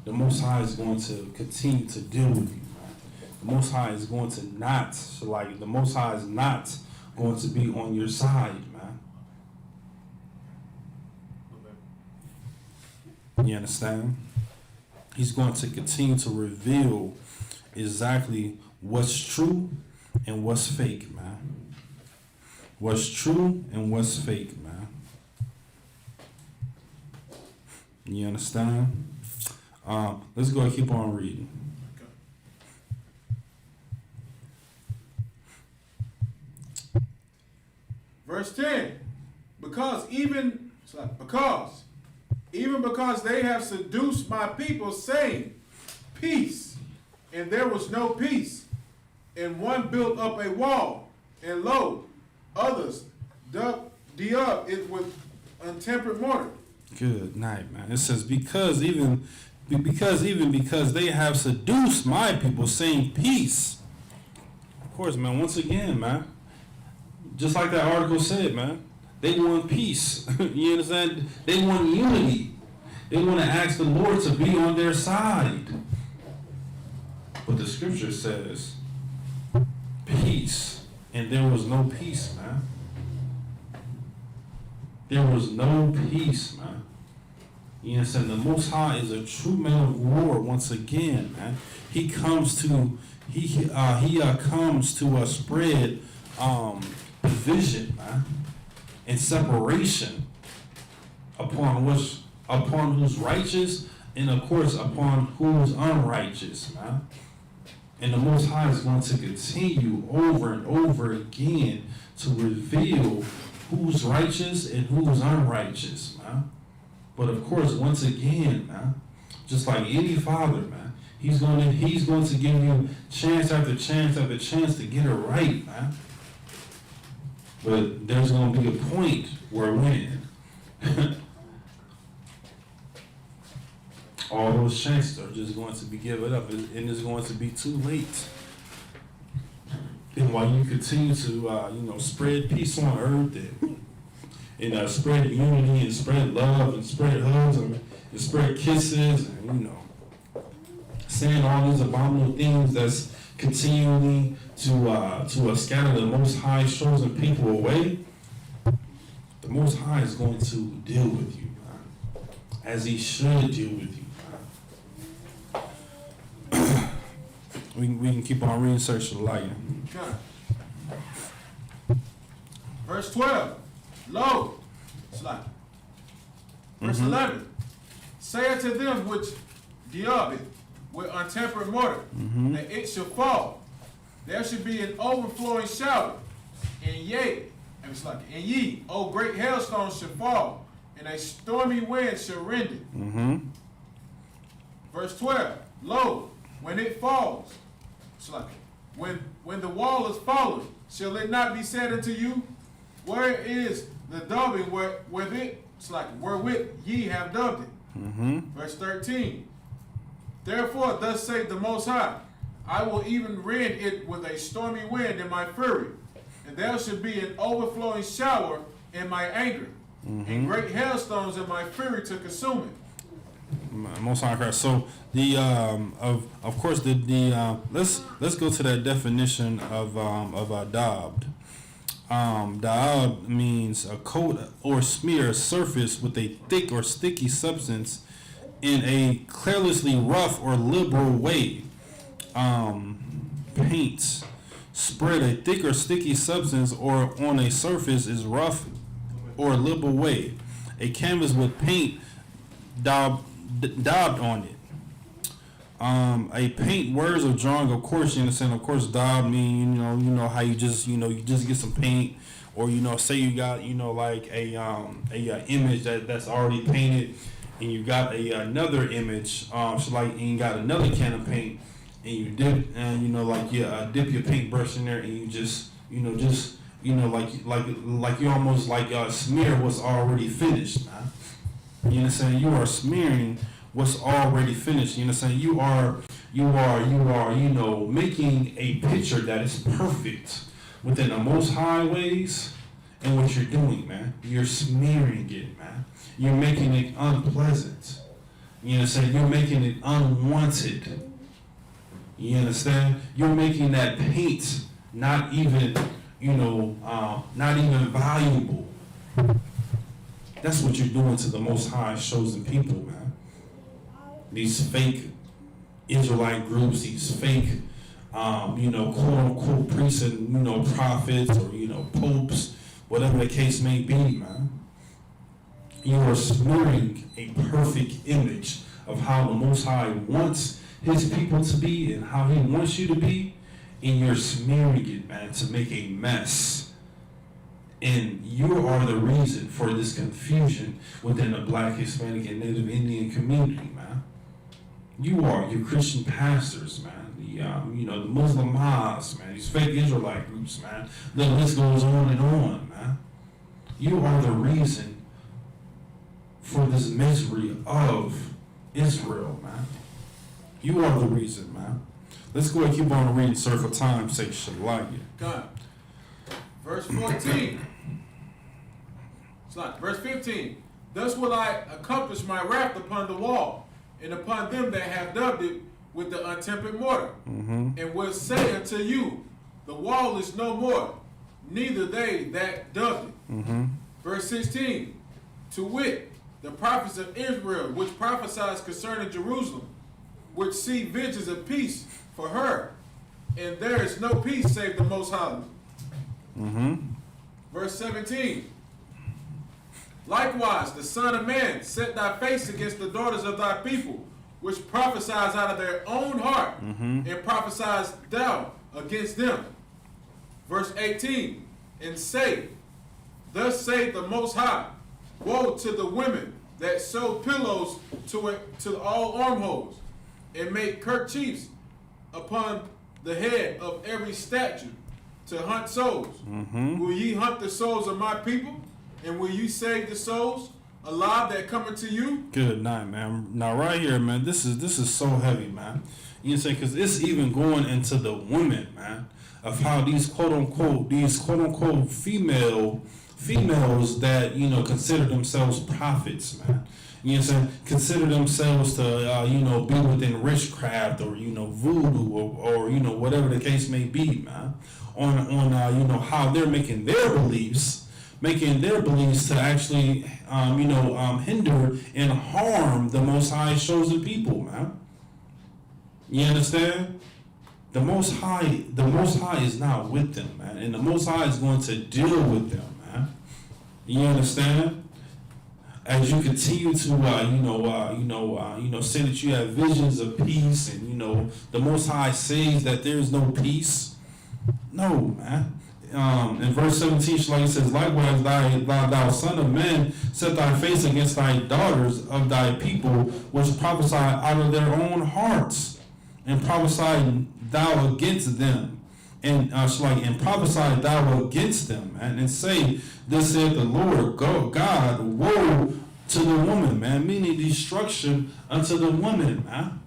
The Most High is going to continue to deal with you, man. The Most High is going to the Most High is not going to be on your side, man. You understand? He's going to continue to reveal exactly what's true and what's fake, man. What's true and what's fake, man. You understand? Let's go and keep on reading. Verse 10, even because they have seduced my people, saying, peace, and there was no peace. And one built up a wall, and lo, others dug it with untempered mortar. Good night, man. It says, because they have seduced my people, saying peace. Of course, man, once again, man, just like that article said, man, they want peace. You understand? They want unity. They want to ask the Lord to be on their side. But the scripture says, peace. And there was no peace, man. There was no peace, man. You understand? The Most High is a true man of war once again, man. He comes to spread division, man, and separation upon who's righteous and of course upon who's unrighteous, man. And the Most High is going to continue over and over again to reveal who's righteous and who's unrighteous, man. But of course, once again, man, just like any father, man, he's going to give you chance after chance after chance to get it right, man. But there's going to be a point where when all those chances are just going to be given up, and it's going to be too late. And while you continue to, spread peace on earth and spread unity and spread love and spread hugs and spread kisses and, saying all these abominable things that's continually to scatter the Most High chosen people away, the Most High is going to deal with you, man, as he should deal with you, man. we can keep on reading, search the light. Okay. Verse 12, lo, it's like, verse 11, say unto them which diab it with untempered mortar, that it shall fall. There should be an overflowing shower, and ye, O great hailstones shall fall, and a stormy wind shall rend it. Verse 12, lo, when it falls, it's like, when the wall is fallen, shall it not be said unto you, where is the dubbing wherewith ye have dubbed it? Verse 13, therefore thus saith the Most High, I will even rend it with a stormy wind in my fury, and there shall be an overflowing shower in my anger, and great hailstones in my fury to consume it. Most High Christ. So the of course the let's go to that definition of daubed. Daub means a coat or smear surface with a thick or sticky substance in a carelessly rough or liberal way. Paints spread a thick or sticky substance or on a surface is rough or liberal way. a canvas with paint daubed on it. A paint words of drawing, of course, you understand. Of course, daub mean you know how you just get some paint, or say you got like a image that's already painted, and you got another image, so like and you got another can of paint, and you dip dip your paintbrush in there, and you just like you almost like smear what's already finished, man. You understand? You are smearing what's already finished. You understand? You are making a picture that is perfect within the Most High ways. And what you're doing, man, you're smearing it, man. You're making it unpleasant. You understand? You're making it unwanted. You understand? You're making that paint not even valuable. That's what you're doing to the Most High chosen people, man. These fake Israelite groups, these fake, quote unquote priests and prophets or popes, whatever the case may be, man. You are smearing a perfect image of how the Most High wants His people to be and how He wants you to be, and you're smearing it, man, to make a mess. And you are the reason for this confusion within the Black, Hispanic, and Native Indian community, man. You Christian pastors, man. The Muslim mosques, man. These fake Israelite groups, man. The list goes on and on, man. You are the reason for this misery of Israel, man. You are the reason, man. Let's go and keep on reading, sir, for time's sake. Shalaya. God. Verse 14. Verse 15. Thus will I accomplish my wrath upon the wall, and upon them that have dubbed it with the untempered mortar, and will say unto you, the wall is no more, neither they that dubbed it. Verse 16. To wit, the prophets of Israel, which prophesies concerning Jerusalem, which see visions of peace for her, and there is no peace save the Most High. Verse 17. Likewise, the Son of Man, set thy face against the daughters of thy people, which prophesies out of their own heart, and prophesies thou against them. Verse 18. And say, thus saith the Most High, woe to the women that sew pillows to all armholes, and make kerchiefs upon the head of every statue, to hunt souls. Will ye hunt the souls of my people? And will you save the souls alive that come into you? Good night, man. Now right here, man, this is so heavy, man. You know, because it's even going into the women, man, of how these quote unquote females that consider themselves prophets, man. You know what I'm saying? Consider themselves to be within witchcraft or voodoo or whatever the case may be, man. On how they're making their beliefs to actually hinder and harm the Most High chosen people, man. You understand? The Most High is not with them, man, and the Most High is going to deal with them, man. You understand? As you continue to say that you have visions of peace, and the Most High says that there is no peace. No, man. In verse 17, Shalai says, likewise, thou son of man, set thy face against thy daughters of thy people, which prophesy out of their own hearts, and prophesy thou against them, and and prophesy thou against them, and say, thus saith the Lord God, woe to the woman, man, meaning destruction unto the woman, man.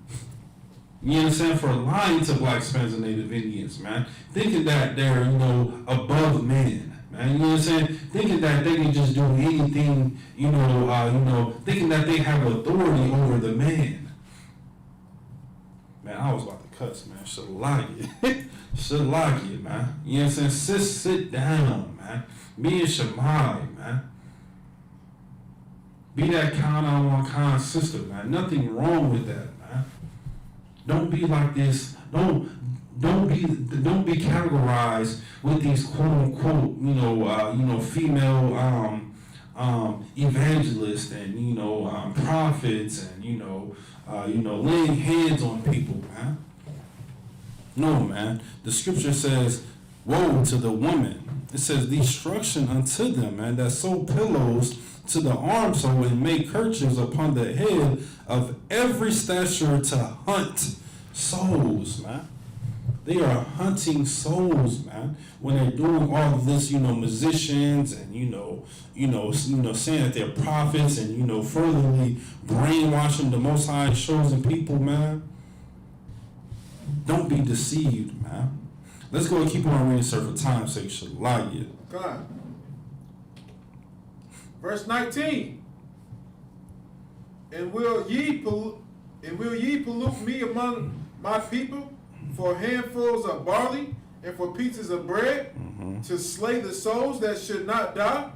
You understand? For lying to Black, Hispanics, and Native Indians, man. Thinking that they're, above men, man. You know what I'm saying? Thinking that they can just do anything, thinking that they have authority over the man. Man, I was about to cuss, man. Shalagi, man. You know what I'm saying? Sit down, man. Me and Shamai, man. Be that kind sister, man. Nothing wrong with that, man. Don't be like this. Don't be categorized with these quote unquote female evangelists and, prophets and, laying hands on people, man. No, man. The scripture says, woe to the woman. It says, destruction unto them, man, that sew pillows to the armhole and make kerchiefs upon the head of every stature to hunt souls, man. They are hunting souls, man. When they're doing all of this, musicians and saying that they're prophets and furtherly brainwashing the Most High chosen people, man. Don't be deceived, man. Let's go and keep on reading, sir, for time's sake. Shalaya. God. Verse 19. And will ye pollute me among my people for handfuls of barley and for pieces of bread, to slay the souls that should not die,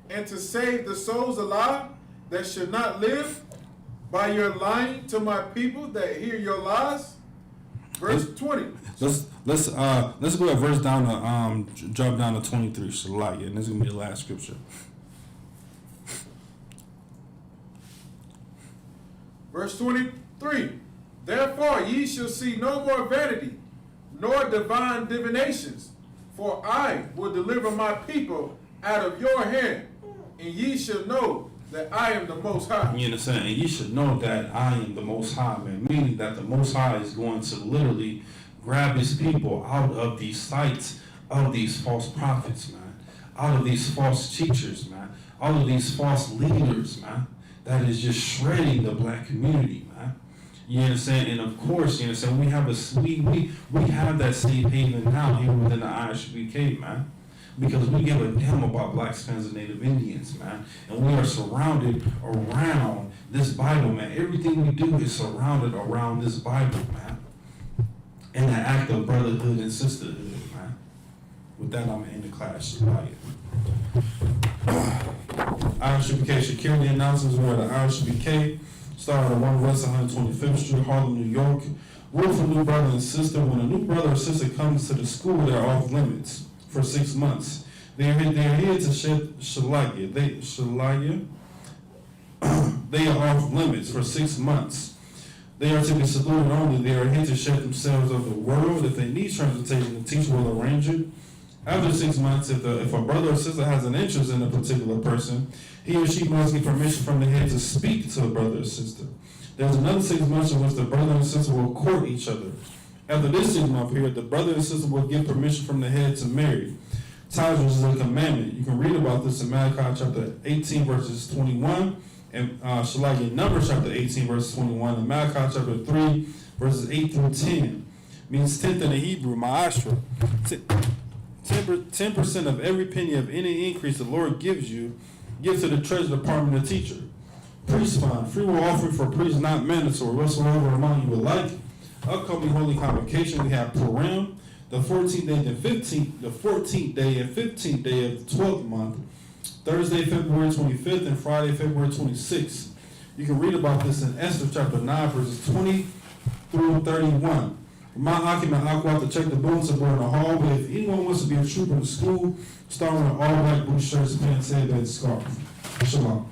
and to save the souls alive that should not live, by your lying to my people that hear your lies? Verse 20. Let's go ahead verse down to drop down to 23. Shalaya, and this is gonna be the last scripture. Verse 23. Therefore ye shall see no more vanity, nor divine divinations, for I will deliver my people out of your hand, and ye shall know that I am the Most High. You understand? And you should know that I am the Most High, man. Meaning that the Most High is going to literally grab his people out of these sites of these false prophets, man. Out of these false teachers, man. Out of these false leaders, man. That is just shredding the black community, man. You understand? And of course, you understand, we have we have that safe haven now here within the ISUPK, man. Because we give a damn about blacks, Hispanics, and Native Indians, man. And we are surrounded around this Bible, man. Everything we do is surrounded around this Bible, man. And the act of brotherhood and sisterhood, man. With that, I'm going to end the class. ISUPK security announcements were the ISUPK started at 1 West 125th Street, Harlem, New York. Rule for new brother and sister. When a new brother or sister comes to the school, they're off limits for 6 months. They're here to shed Shalaya. They are off limits for 6 months. They are to be saluted only. They are here to shed themselves of the world. If they need transportation, the teacher will arrange it. After 6 months, if a brother or sister has an interest in a particular person, he or she must get permission from the head to speak to a brother or sister. There's another 6 months in which the brother and sister will court each other. After this 6 month period, the brother and sister will get permission from the head to marry. Tithes, which is a commandment. You can read about this in Malachi chapter 18, verses 21, and Numbers chapter 18, verses 21, and Malachi chapter 3, verses 8 through 10. Means tenth in the Hebrew, ma'ashra. 10% of every penny of any increase the Lord gives you, give to the treasury department of teacher. Priest fund, free will offering for priests not mandatory, whatsoever among you would like. Upcoming holy convocation, we have Purim, the 14th day and 15th, the 14th day and 15th day of the 12th month, Thursday, February 25th, and Friday, February 26th. You can read about this in Esther chapter 9, verses 20 through 31. Mount Occupant, I'll go out to check the bulletin board in the hallway. If anyone wants to be a trooper in the school, start with all black blue shirts, pants, headband, scarf. Shalom.